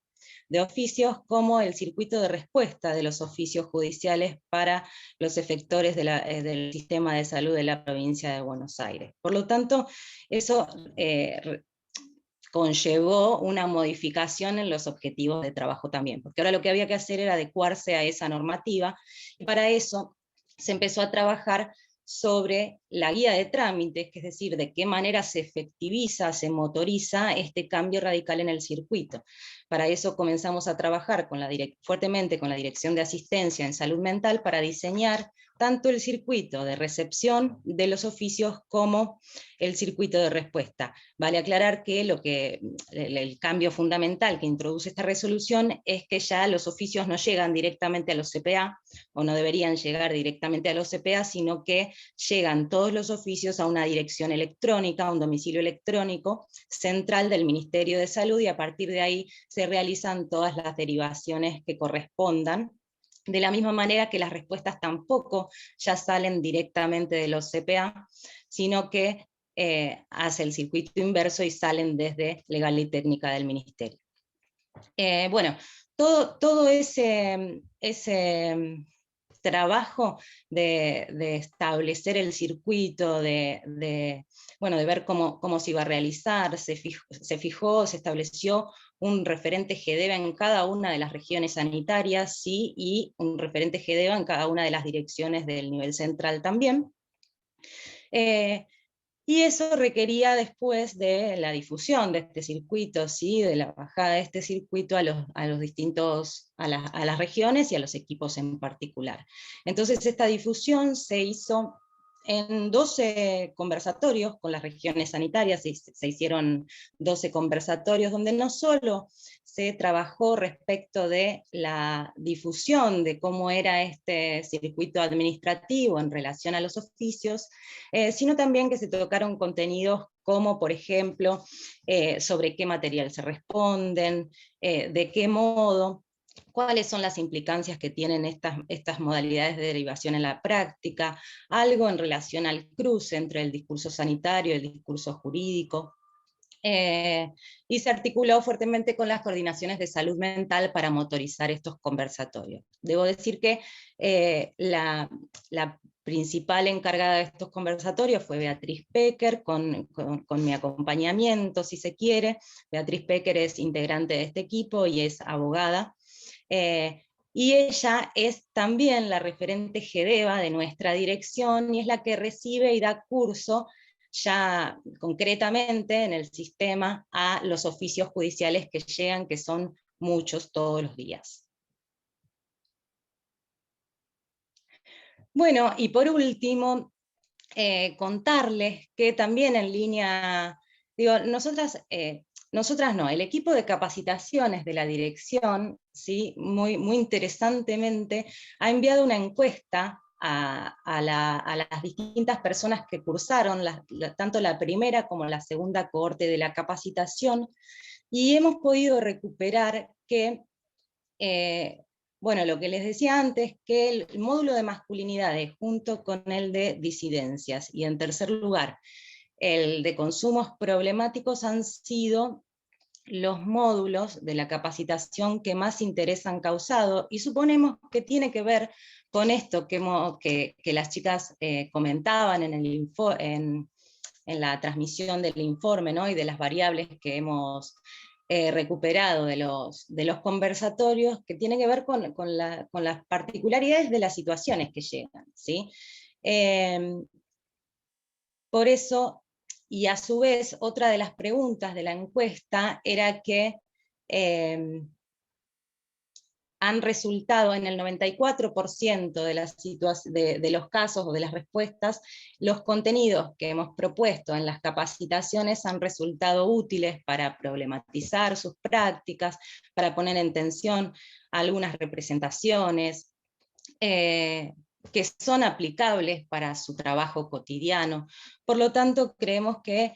de oficios como el circuito de respuesta de los oficios judiciales para los efectores del sistema de salud de la provincia de Buenos Aires. Por lo tanto, eso conllevó una modificación en los objetivos de trabajo también, porque ahora lo que había que hacer era adecuarse a esa normativa, y para eso se empezó a trabajar sobre la guía de trámites, que es decir, de qué manera se efectiviza, se motoriza este cambio radical en el circuito. Para eso comenzamos a trabajar fuertemente con la Dirección de Asistencia en Salud Mental, para diseñar tanto el circuito de recepción de los oficios como el circuito de respuesta. Vale aclarar que el cambio fundamental que introduce esta resolución es que ya los oficios no llegan directamente a los CPA, o no deberían llegar directamente a los CPA, sino que llegan todos los oficios a una dirección electrónica, a un domicilio electrónico central del Ministerio de Salud, y a partir de ahí se realizan todas las derivaciones que correspondan. De la misma manera que las respuestas tampoco ya salen directamente de los CPA, sino que hace el circuito inverso y salen desde Legal y Técnica del Ministerio. Bueno, todo ese trabajo de establecer el circuito, de ver cómo se iba a realizar, se estableció un referente GEDEVA en cada una de las regiones sanitarias, ¿sí? Y un referente GEDEVA en cada una de las direcciones del nivel central también. Y eso requería después de la difusión de este circuito, ¿sí? De la bajada de este circuito a las regiones y a los equipos en particular. Entonces esta difusión se hizo en 12 conversatorios con las regiones sanitarias, se hicieron 12 conversatorios donde no solo se trabajó respecto de la difusión de cómo era este circuito administrativo en relación a los oficios, sino también que se tocaron contenidos como, por ejemplo, sobre qué material se responden, de qué modo, cuáles son las implicancias que tienen estas modalidades de derivación en la práctica, algo en relación al cruce entre el discurso sanitario y el discurso jurídico. Y se articuló fuertemente con las coordinaciones de salud mental para motorizar estos conversatorios. Debo decir que la principal encargada de estos conversatorios fue Beatriz Pecker, con mi acompañamiento, si se quiere. Beatriz Pecker es integrante de este equipo y es abogada. Y ella es también la referente GEDEVA de nuestra dirección y es la que recibe y da curso ya concretamente en el sistema a los oficios judiciales que llegan, que son muchos todos los días. Bueno, y por último, contarles que también en línea, nosotras no, el equipo de capacitaciones de la dirección, ¿sí? muy interesantemente, ha enviado una encuesta a las distintas personas que cursaron, tanto la primera como la segunda cohorte de la capacitación, y hemos podido recuperar que, lo que les decía antes, que el módulo de masculinidades junto con el de disidencias, y en tercer lugar, el de consumos problemáticos, han sido los módulos de la capacitación que más interés han causado, y suponemos que tiene que ver con esto que las chicas comentaban en la transmisión del informe, ¿no? Y de las variables que hemos recuperado de los conversatorios, que tiene que ver con las particularidades de las situaciones que llegan, ¿sí? Por eso, y a su vez, otra de las preguntas de la encuesta era que han resultado en el 94% de los casos o de las respuestas, los contenidos que hemos propuesto en las capacitaciones han resultado útiles para problematizar sus prácticas, para poner en tensión algunas representaciones, que son aplicables para su trabajo cotidiano. Por lo tanto, creemos que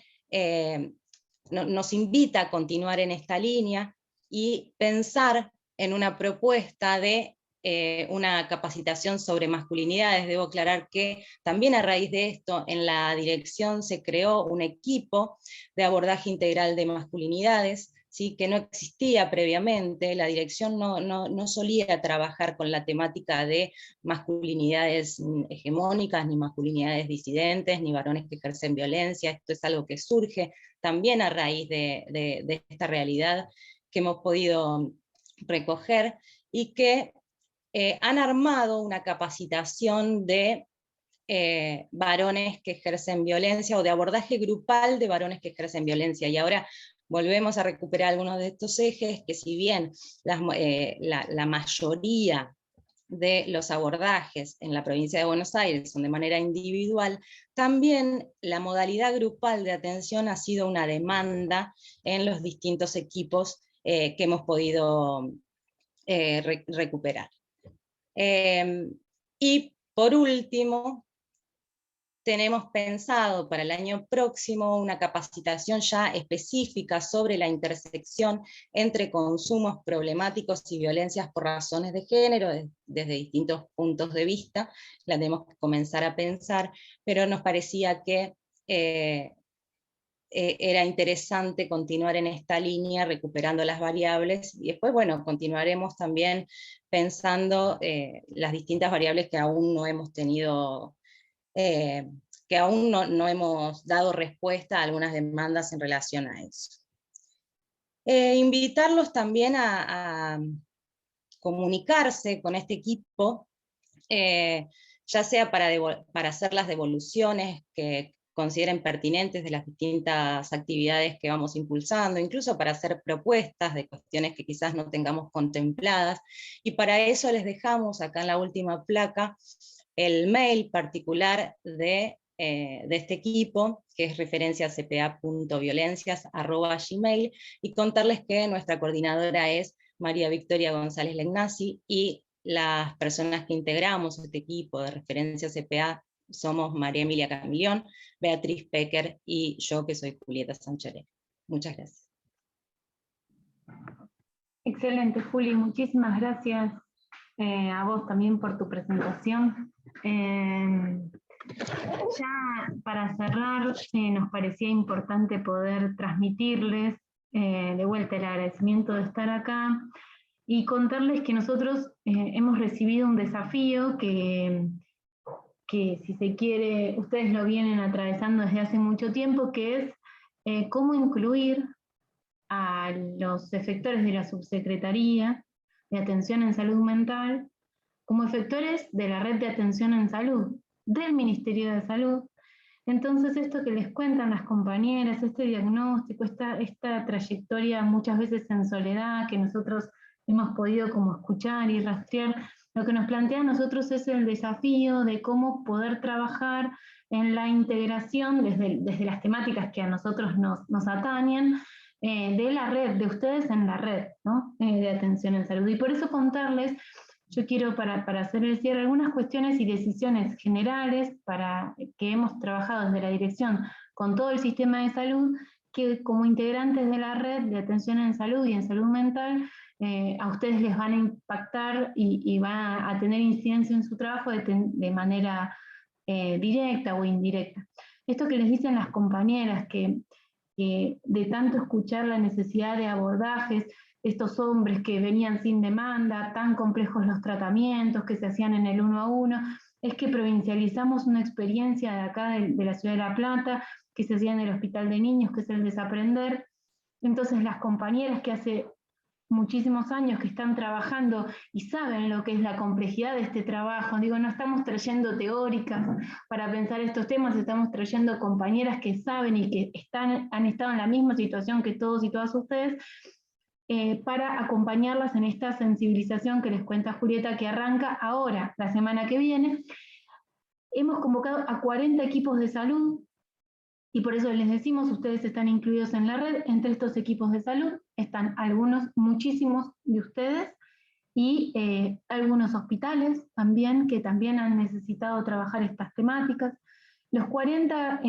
nos invita a continuar en esta línea y pensar en una propuesta de una capacitación sobre masculinidades. Debo aclarar que también a raíz de esto en la dirección se creó un equipo de abordaje integral de masculinidades, ¿sí? Que no existía previamente. La dirección no solía trabajar con la temática de masculinidades hegemónicas, ni masculinidades disidentes, ni varones que ejercen violencia. Esto es algo que surge también a raíz de esta realidad que hemos podido recoger, y que han armado una capacitación de varones que ejercen violencia, o de abordaje grupal de varones que ejercen violencia. Y ahora volvemos a recuperar algunos de estos ejes, que si bien la mayoría de los abordajes en la provincia de Buenos Aires son de manera individual, también la modalidad grupal de atención ha sido una demanda en los distintos equipos que hemos podido recuperar. Y por último, tenemos pensado para el año próximo una capacitación ya específica sobre la intersección entre consumos problemáticos y violencias por razones de género, desde distintos puntos de vista. La tenemos que comenzar a pensar, pero nos parecía que era interesante continuar en esta línea, recuperando las variables, y después, bueno, continuaremos también pensando las distintas variables que aún no hemos tenido, que aún no hemos dado respuesta a algunas demandas en relación a eso. Invitarlos también a comunicarse con este equipo, ya sea para hacer las devoluciones que consideren pertinentes de las distintas actividades que vamos impulsando, incluso para hacer propuestas de cuestiones que quizás no tengamos contempladas, y para eso les dejamos acá en la última placa el mail particular de este equipo, que es referenciacpa.violencias@gmail, y contarles que nuestra coordinadora es María Victoria González Legnassi, y las personas que integramos este equipo de Referencia CPA somos María Emilia Camillón, Beatriz Pecker y yo, que soy Julieta Sanchoré. Muchas gracias. Excelente, Juli, muchísimas gracias a vos también por tu presentación. Ya para cerrar, nos parecía importante poder transmitirles de vuelta el agradecimiento de estar acá y contarles que nosotros hemos recibido un desafío que si se quiere, ustedes lo vienen atravesando desde hace mucho tiempo, que es cómo incluir a los efectores de la Subsecretaría de Atención en Salud Mental como efectores de la red de atención en salud del Ministerio de Salud. Entonces esto que les cuentan las compañeras, este diagnóstico, esta trayectoria muchas veces en soledad que nosotros hemos podido como escuchar y rastrear, lo que nos plantea a nosotros es el desafío de cómo poder trabajar en la integración desde las temáticas que a nosotros nos atañen, de la red, de ustedes en la red, ¿no? De atención en salud. Y por eso contarles, yo quiero para hacer el cierre, algunas cuestiones y decisiones generales que hemos trabajado desde la dirección con todo el sistema de salud, que como integrantes de la red de atención en salud y en salud mental, a ustedes les van a impactar y van a tener incidencia en su trabajo de manera directa o indirecta. Esto que les dicen las compañeras, que de tanto escuchar la necesidad de abordajes, estos hombres que venían sin demanda, tan complejos los tratamientos que se hacían en el 1 a 1, es que provincializamos una experiencia de acá de la Ciudad de La Plata, que se hacía en el Hospital de Niños, que es el Desaprender. Entonces las compañeras que hace muchísimos años que están trabajando y saben lo que es la complejidad de este trabajo, digo, no estamos trayendo teóricas para pensar estos temas, estamos trayendo compañeras que saben y que han estado en la misma situación que todos y todas ustedes, para acompañarlas en esta sensibilización que les cuenta Julieta, que arranca ahora, la semana que viene. Hemos convocado a 40 equipos de salud, y por eso les decimos, ustedes están incluidos en la red. Entre estos equipos de salud están algunos, muchísimos de ustedes, y algunos hospitales también, que también han necesitado trabajar estas temáticas. Los 40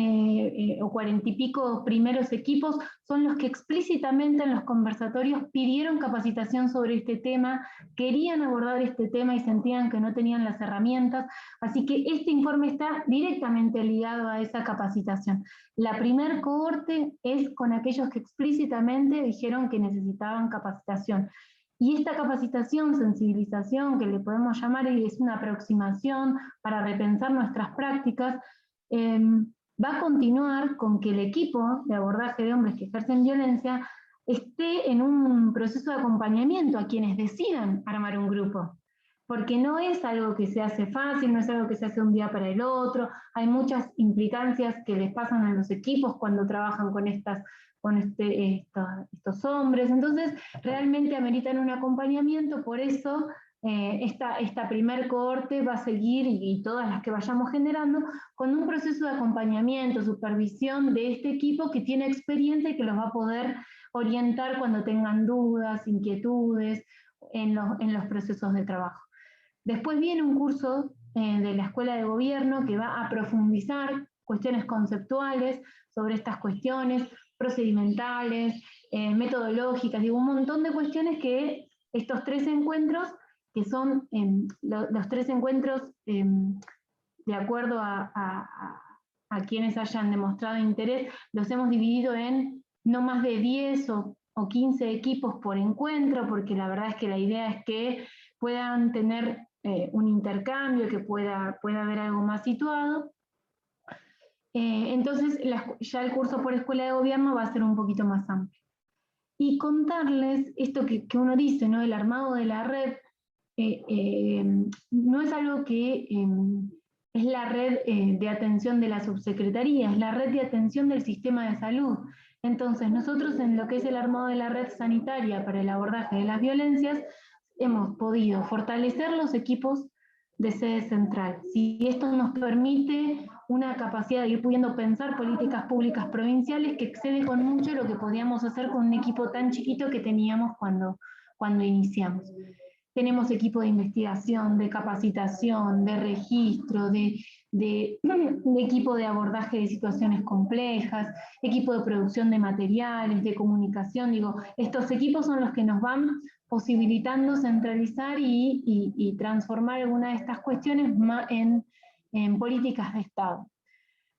o 40 y pico primeros equipos son los que explícitamente en los conversatorios pidieron capacitación sobre este tema, querían abordar este tema y sentían que no tenían las herramientas, así que este informe está directamente ligado a esa capacitación. La primer cohorte es con aquellos que explícitamente dijeron que necesitaban capacitación. Y esta capacitación, sensibilización, que le podemos llamar, es una aproximación para repensar nuestras prácticas, va a continuar con que el equipo de abordaje de hombres que ejercen violencia esté en un proceso de acompañamiento a quienes decidan armar un grupo, porque no es algo que se hace fácil, no es algo que se hace un día para el otro, hay muchas implicancias que les pasan a los equipos cuando trabajan con estos hombres, entonces realmente ameritan un acompañamiento, por eso esta primer cohorte va a seguir, y todas las que vayamos generando, con un proceso de acompañamiento, supervisión de este equipo que tiene experiencia y que los va a poder orientar cuando tengan dudas, inquietudes en los procesos de trabajo. Después viene un curso de la Escuela de Gobierno que va a profundizar cuestiones conceptuales sobre estas cuestiones, procedimentales, metodológicas, digo, un montón de cuestiones que estos 3 encuentros, que son los 3 encuentros de acuerdo a quienes hayan demostrado interés, los hemos dividido en no más de 10 o 15 equipos por encuentro, porque la verdad es que la idea es que puedan tener un intercambio, que pueda haber algo más situado. Entonces ya el curso por Escuela de Gobierno va a ser un poquito más amplio. Y contarles esto que uno dice, ¿no? El armado de la red, no es algo que es la red de atención de la subsecretaría, es la red de atención del sistema de salud. Entonces nosotros en lo que es el armado de la red sanitaria para el abordaje de las violencias, hemos podido fortalecer los equipos de sede central. Si esto nos permite una capacidad de ir pudiendo pensar políticas públicas provinciales que excede con mucho lo que podíamos hacer con un equipo tan chiquito que teníamos cuando iniciamos. Tenemos equipo de investigación, de capacitación, de registro, de equipo de abordaje de situaciones complejas, equipo de producción de materiales, de comunicación. Digo, estos equipos son los que nos van posibilitando centralizar y transformar alguna de estas cuestiones en políticas de Estado.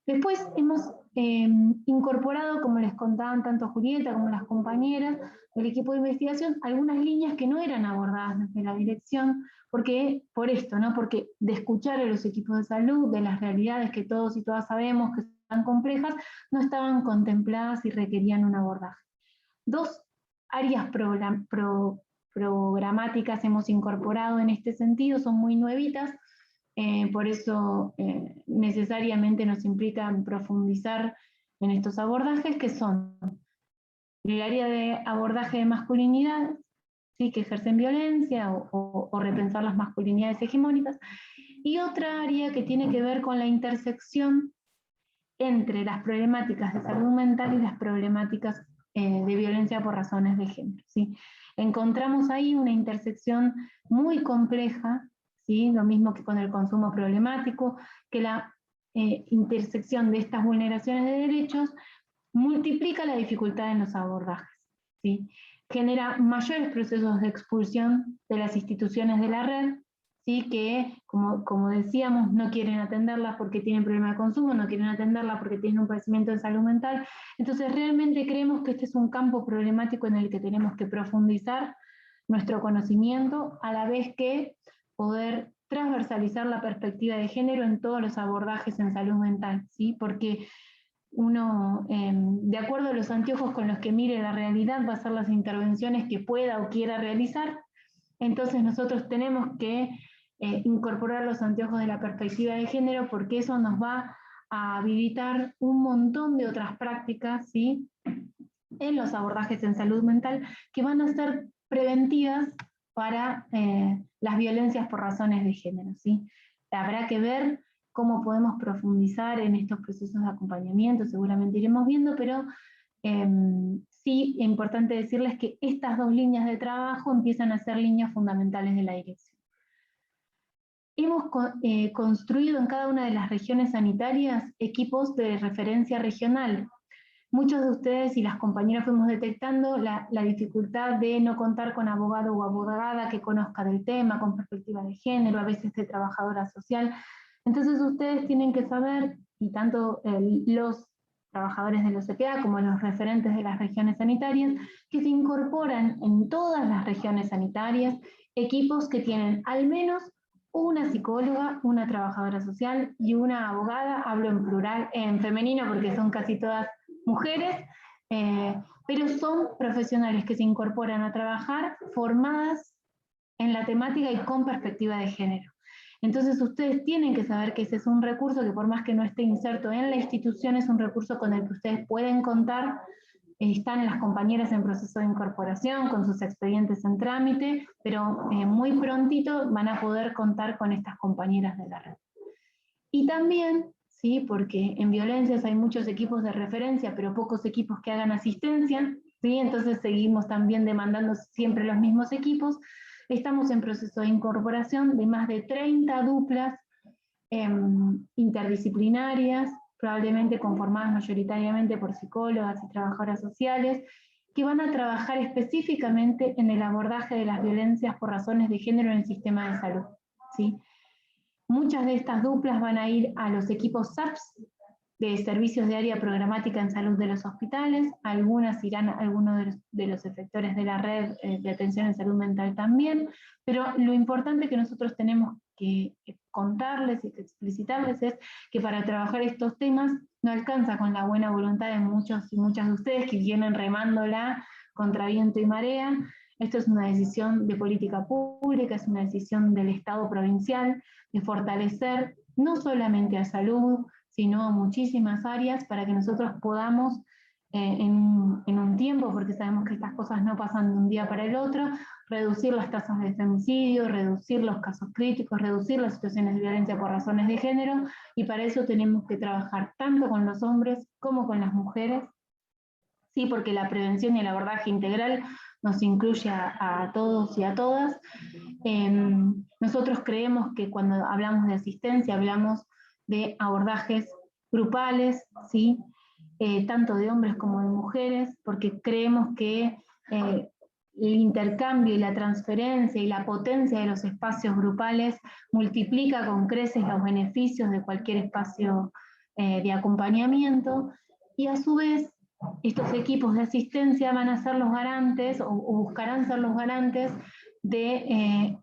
Después hemos incorporado, como les contaban tanto Julieta como las compañeras del equipo de investigación, algunas líneas que no eran abordadas desde la dirección, por esto, ¿no? Porque de escuchar a los equipos de salud, de las realidades que todos y todas sabemos que son tan complejas, no estaban contempladas y requerían un abordaje. 2 áreas programáticas hemos incorporado en este sentido, son muy nuevitas, por eso necesariamente nos implica profundizar en estos abordajes, que son el área de abordaje de masculinidad, ¿sí? Que ejercen violencia o repensar las masculinidades hegemónicas, y otra área que tiene que ver con la intersección entre las problemáticas de salud mental y las problemáticas de violencia por razones de género, ¿sí? Encontramos ahí una intersección muy compleja, ¿sí? Lo mismo que con el consumo problemático, que la intersección de estas vulneraciones de derechos multiplica la dificultad en los abordajes, ¿sí? Genera mayores procesos de expulsión de las instituciones de la red, ¿sí? Que, como decíamos, no quieren atenderlas porque tienen problema de consumo, no quieren atenderlas porque tienen un padecimiento de salud mental. Entonces realmente creemos que este es un campo problemático en el que tenemos que profundizar nuestro conocimiento, a la vez que poder transversalizar la perspectiva de género en todos los abordajes en salud mental, ¿sí? Porque uno, de acuerdo a los anteojos con los que mire la realidad, va a hacer las intervenciones que pueda o quiera realizar. Entonces nosotros tenemos que incorporar los anteojos de la perspectiva de género, porque eso nos va a habilitar un montón de otras prácticas, ¿sí? En los abordajes en salud mental, que van a ser preventivas para las violencias por razones de género, ¿sí? Habrá que ver cómo podemos profundizar en estos procesos de acompañamiento, seguramente iremos viendo, pero sí es importante decirles que estas 2 líneas de trabajo empiezan a ser líneas fundamentales de la dirección. Hemos construido en cada una de las regiones sanitarias equipos de referencia regional. Muchos de ustedes y las compañeras fuimos detectando la dificultad de no contar con abogado o abogada que conozca del tema, con perspectiva de género, a veces de trabajadora social. Entonces ustedes tienen que saber, y tanto los trabajadores de los CPA como los referentes de las regiones sanitarias, que se incorporan en todas las regiones sanitarias equipos que tienen al menos una psicóloga, una trabajadora social y una abogada. Hablo en plural, en femenino porque son casi todas mujeres, pero son profesionales que se incorporan a trabajar formadas en la temática y con perspectiva de género. Entonces ustedes tienen que saber que ese es un recurso que, por más que no esté inserto en la institución, es un recurso con el que ustedes pueden contar están las compañeras en proceso de incorporación con sus expedientes en trámite, pero muy prontito van a poder contar con estas compañeras de la red. Y también, ¿sí? Porque en violencias hay muchos equipos de referencia, pero pocos equipos que hagan asistencia, ¿sí? Entonces seguimos también demandando siempre los mismos equipos. Estamos en proceso de incorporación de más de 30 duplas interdisciplinarias, probablemente conformadas mayoritariamente por psicólogas y trabajadoras sociales, que van a trabajar específicamente en el abordaje de las violencias por razones de género en el sistema de salud, ¿sí? Muchas de estas duplas van a ir a los equipos SAPS, de servicios de área programática en salud de los hospitales, algunas irán a algunos de los efectores de la red de atención en salud mental también, pero lo importante que nosotros tenemos que contarles y que explicitarles es que para trabajar estos temas no alcanza con la buena voluntad de muchos y muchas de ustedes que vienen remándola contra viento y marea. Esto es una decisión de política pública, es una decisión del Estado provincial, de fortalecer no solamente a salud, sino a muchísimas áreas para que nosotros podamos, en un tiempo, porque sabemos que estas cosas no pasan de un día para el otro, reducir las tasas de femicidio, reducir los casos críticos, reducir las situaciones de violencia por razones de género, y para eso tenemos que trabajar tanto con los hombres como con las mujeres, sí, porque la prevención y el abordaje integral nos incluye a todos y a todas. Nosotros creemos que cuando hablamos de asistencia hablamos de abordajes grupales, ¿sí? Tanto de hombres como de mujeres, porque creemos que el intercambio y la transferencia y la potencia de los espacios grupales multiplica con creces los beneficios de cualquier espacio de acompañamiento, y a su vez estos equipos de asistencia van a ser los garantes, o buscarán ser los garantes de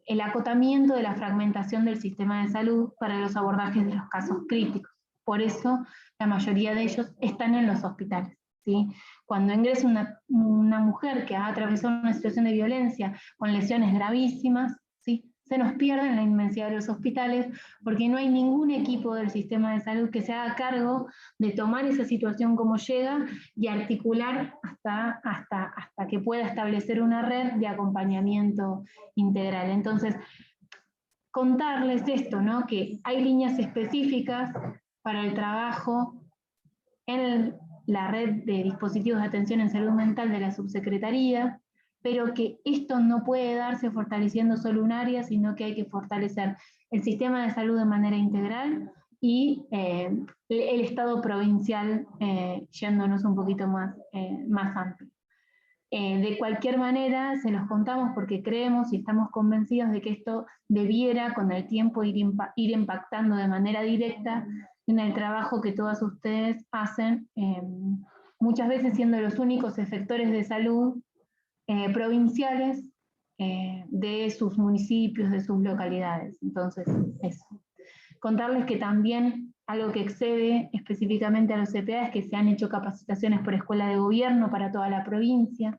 el acotamiento de la fragmentación del sistema de salud para los abordajes de los casos críticos. Por eso la mayoría de ellos están en los hospitales, ¿sí? Cuando ingresa una mujer que ha atravesado una situación de violencia con lesiones gravísimas, ¿sí? Se nos pierde en la inmensidad de los hospitales porque no hay ningún equipo del sistema de salud que se haga cargo de tomar esa situación como llega y articular hasta que pueda establecer una red de acompañamiento integral. Entonces, contarles esto, ¿no? Que hay líneas específicas para el trabajo en la red de dispositivos de atención en salud mental de la subsecretaría, pero que esto no puede darse fortaleciendo solo un área, sino que hay que fortalecer el sistema de salud de manera integral y el Estado provincial yéndonos un poquito más amplio. De cualquier manera, se los contamos porque creemos y estamos convencidos de que esto debiera con el tiempo ir impactando de manera directa en el trabajo que todas ustedes hacen, muchas veces siendo los únicos efectores de salud provinciales de sus municipios, de sus localidades. Entonces, eso. Contarles que también algo que excede específicamente a los CPA es que se han hecho capacitaciones por escuela de gobierno para toda la provincia.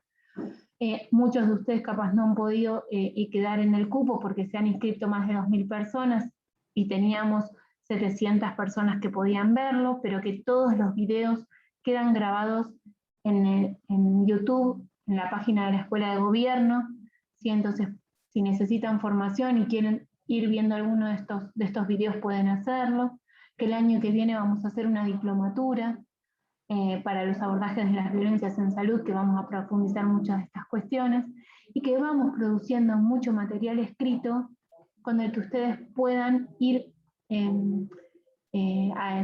Muchos de ustedes capaz no han podido quedar en el cupo porque se han inscrito más de 2.000 personas y teníamos 700 personas que podían verlo, pero que todos los videos quedan grabados en YouTube, en la página de la Escuela de Gobierno, ¿sí? Entonces, si necesitan formación y quieren ir viendo alguno de estos videos pueden hacerlo, que el año que viene vamos a hacer una diplomatura para los abordajes de las violencias en salud, que vamos a profundizar muchas de estas cuestiones, y que vamos produciendo mucho material escrito con el que ustedes puedan ir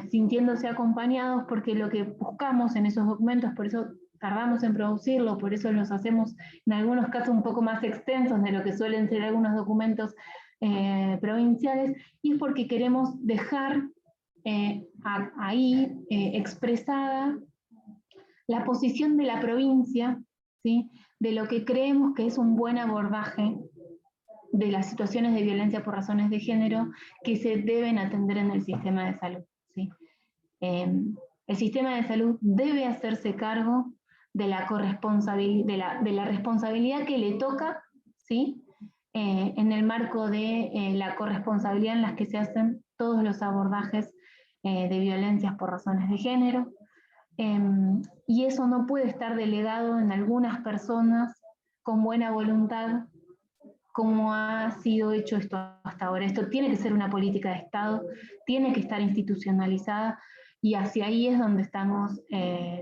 sintiéndose acompañados, porque lo que buscamos en esos documentos, por eso tardamos en producirlo, por eso los hacemos en algunos casos un poco más extensos de lo que suelen ser algunos documentos provinciales, y es porque queremos dejar ahí expresada la posición de la provincia, ¿sí? De lo que creemos que es un buen abordaje de las situaciones de violencia por razones de género que se deben atender en el sistema de salud, ¿sí? El sistema de salud debe hacerse cargo de la responsabilidad que le toca, ¿sí? En el marco de la corresponsabilidad en las que se hacen todos los abordajes de violencias por razones de género. Y eso no puede estar delegado en algunas personas con buena voluntad, como ha sido hecho esto hasta ahora. Esto tiene que ser una política de Estado, tiene que estar institucionalizada, y hacia ahí es donde estamos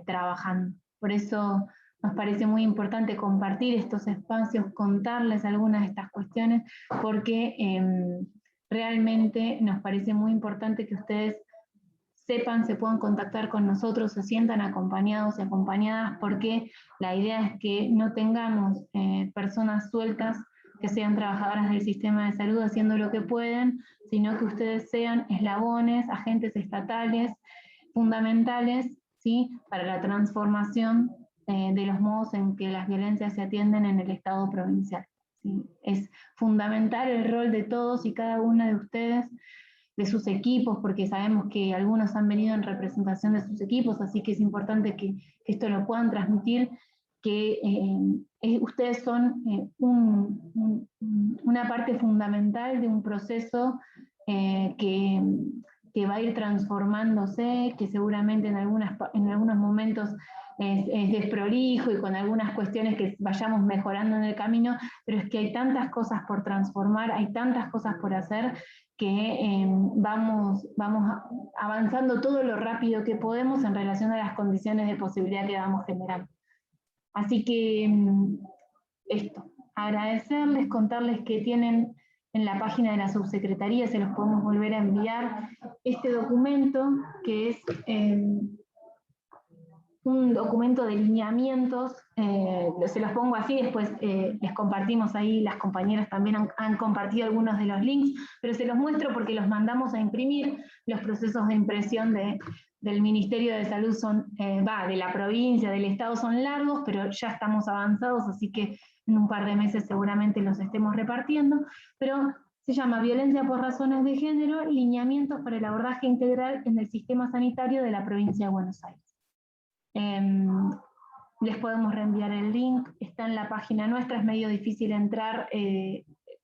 trabajando. Por eso nos parece muy importante compartir estos espacios, contarles algunas de estas cuestiones, porque realmente nos parece muy importante que ustedes sepan, se puedan contactar con nosotros, se sientan acompañados y acompañadas, porque la idea es que no tengamos personas sueltas que sean trabajadoras del sistema de salud haciendo lo que pueden, sino que ustedes sean eslabones, agentes estatales, fundamentales, ¿sí?, para la transformación de los modos en que las violencias se atienden en el Estado provincial, ¿sí? Es fundamental el rol de todos y cada una de ustedes, de sus equipos, porque sabemos que algunos han venido en representación de sus equipos, así que es importante que esto lo puedan transmitir, que ustedes son una parte fundamental de un proceso que va a ir transformándose, que seguramente en algunos momentos es desprolijo y con algunas cuestiones que vayamos mejorando en el camino, pero es que hay tantas cosas por transformar, hay tantas cosas por hacer, que vamos avanzando todo lo rápido que podemos en relación a las condiciones de posibilidad que vamos generando. Así que esto, agradecerles, contarles que tienen en la página de la subsecretaría, se los podemos volver a enviar, este documento, que es un documento de lineamientos, se los pongo así, después les compartimos ahí, las compañeras también han compartido algunos de los links, pero se los muestro porque los mandamos a imprimir. Los procesos de impresión del Ministerio de Salud son, de la provincia, del Estado, son largos, pero ya estamos avanzados, así que en un par de meses seguramente los estemos repartiendo, pero se llama Violencia por razones de género, lineamientos para el abordaje integral en el sistema sanitario de la provincia de Buenos Aires. Les podemos reenviar el link, está en la página nuestra, es medio difícil entrar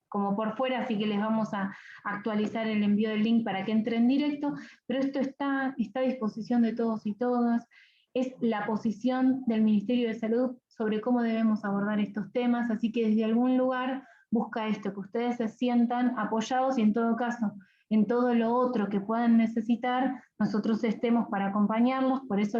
como por fuera, así que les vamos a actualizar el envío del link para que entren directo, pero esto está a disposición de todos y todas, es la posición del Ministerio de Salud sobre cómo debemos abordar estos temas, así que desde algún lugar busca esto, que ustedes se sientan apoyados y en todo caso, en todo lo otro que puedan necesitar, nosotros estemos para acompañarlos. Por eso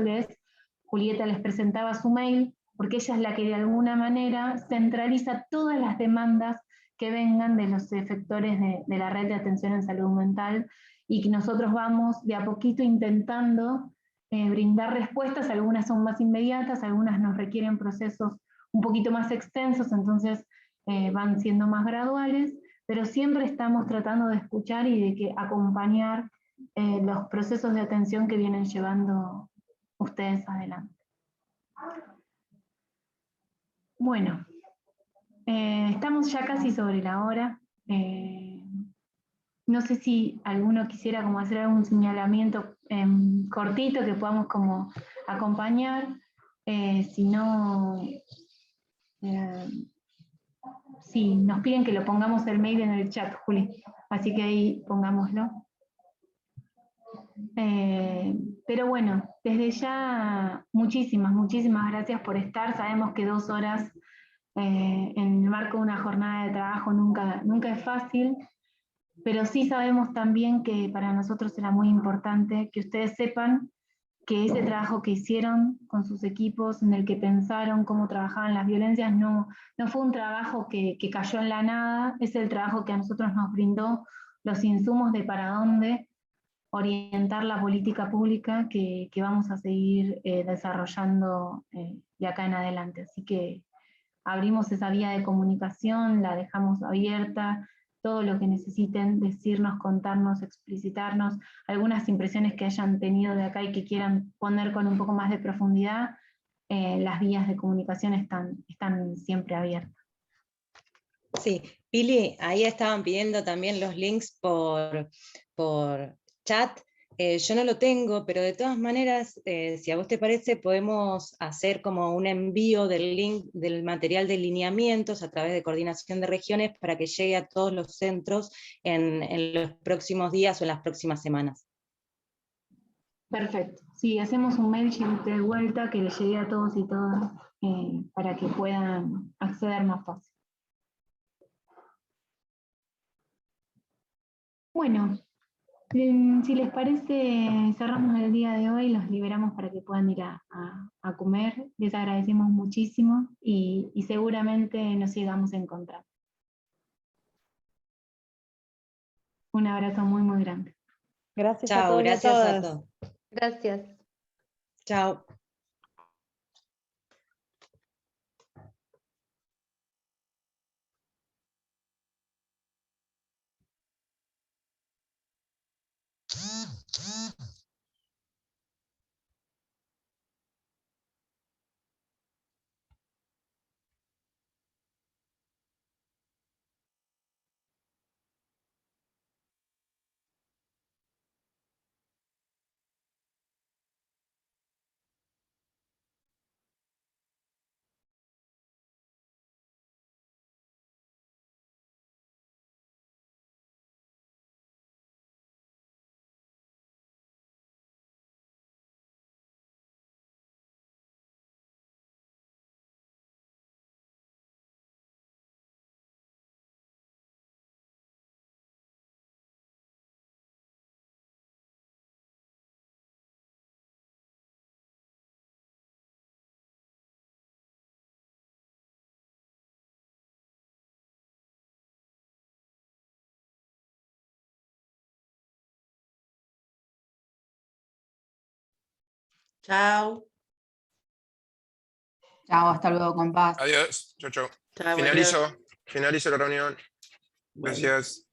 Julieta les presentaba su mail, porque ella es la que de alguna manera centraliza todas las demandas que vengan de los efectores de la red de atención en salud mental, y que nosotros vamos de a poquito intentando brindar respuestas. Algunas son más inmediatas, algunas nos requieren procesos un poquito más extensos, entonces van siendo más graduales, pero siempre estamos tratando de escuchar y de acompañar los procesos de atención que vienen llevando ustedes adelante. Bueno, estamos ya casi sobre la hora. No sé si alguno quisiera como hacer algún señalamiento cortito que podamos como acompañar. Si no, sí, nos piden que lo pongamos el mail en el chat, Juli, así que ahí pongámoslo. Pero bueno, desde ya muchísimas gracias por estar. Sabemos que 2 horas en el marco de una jornada de trabajo nunca es fácil, pero sí sabemos también que para nosotros era muy importante que ustedes sepan que ese trabajo que hicieron con sus equipos, en el que pensaron cómo trabajaban las violencias, no fue un trabajo que cayó en la nada, es el trabajo que a nosotros nos brindó los insumos de para dónde orientar la política pública que vamos a seguir desarrollando de acá en adelante. Así que abrimos esa vía de comunicación, la dejamos abierta, todo lo que necesiten decirnos, contarnos, explicitarnos, algunas impresiones que hayan tenido de acá y que quieran poner con un poco más de profundidad, las vías de comunicación están siempre abiertas. Sí, Pili, ahí estaban pidiendo también los links por chat. Yo no lo tengo, pero de todas maneras, si a vos te parece, podemos hacer como un envío del link del material de lineamientos a través de Coordinación de Regiones para que llegue a todos los centros en los próximos días o en las próximas semanas. Perfecto. Sí, hacemos un MailChimp de vuelta que le llegue a todos y todas para que puedan acceder más fácil. Bueno, si les parece, cerramos el día de hoy, los liberamos para que puedan ir a comer. Les agradecemos muchísimo y seguramente nos sigamos encontrando. Un abrazo muy, muy grande. Gracias a Chao, todos y a gracias a todas. todos. Gracias. Chao. Chao. Chao, hasta luego, compás. Adiós. Chau, chau. Chao, Finalizo, adiós. finalizo la reunión. Bueno. Gracias.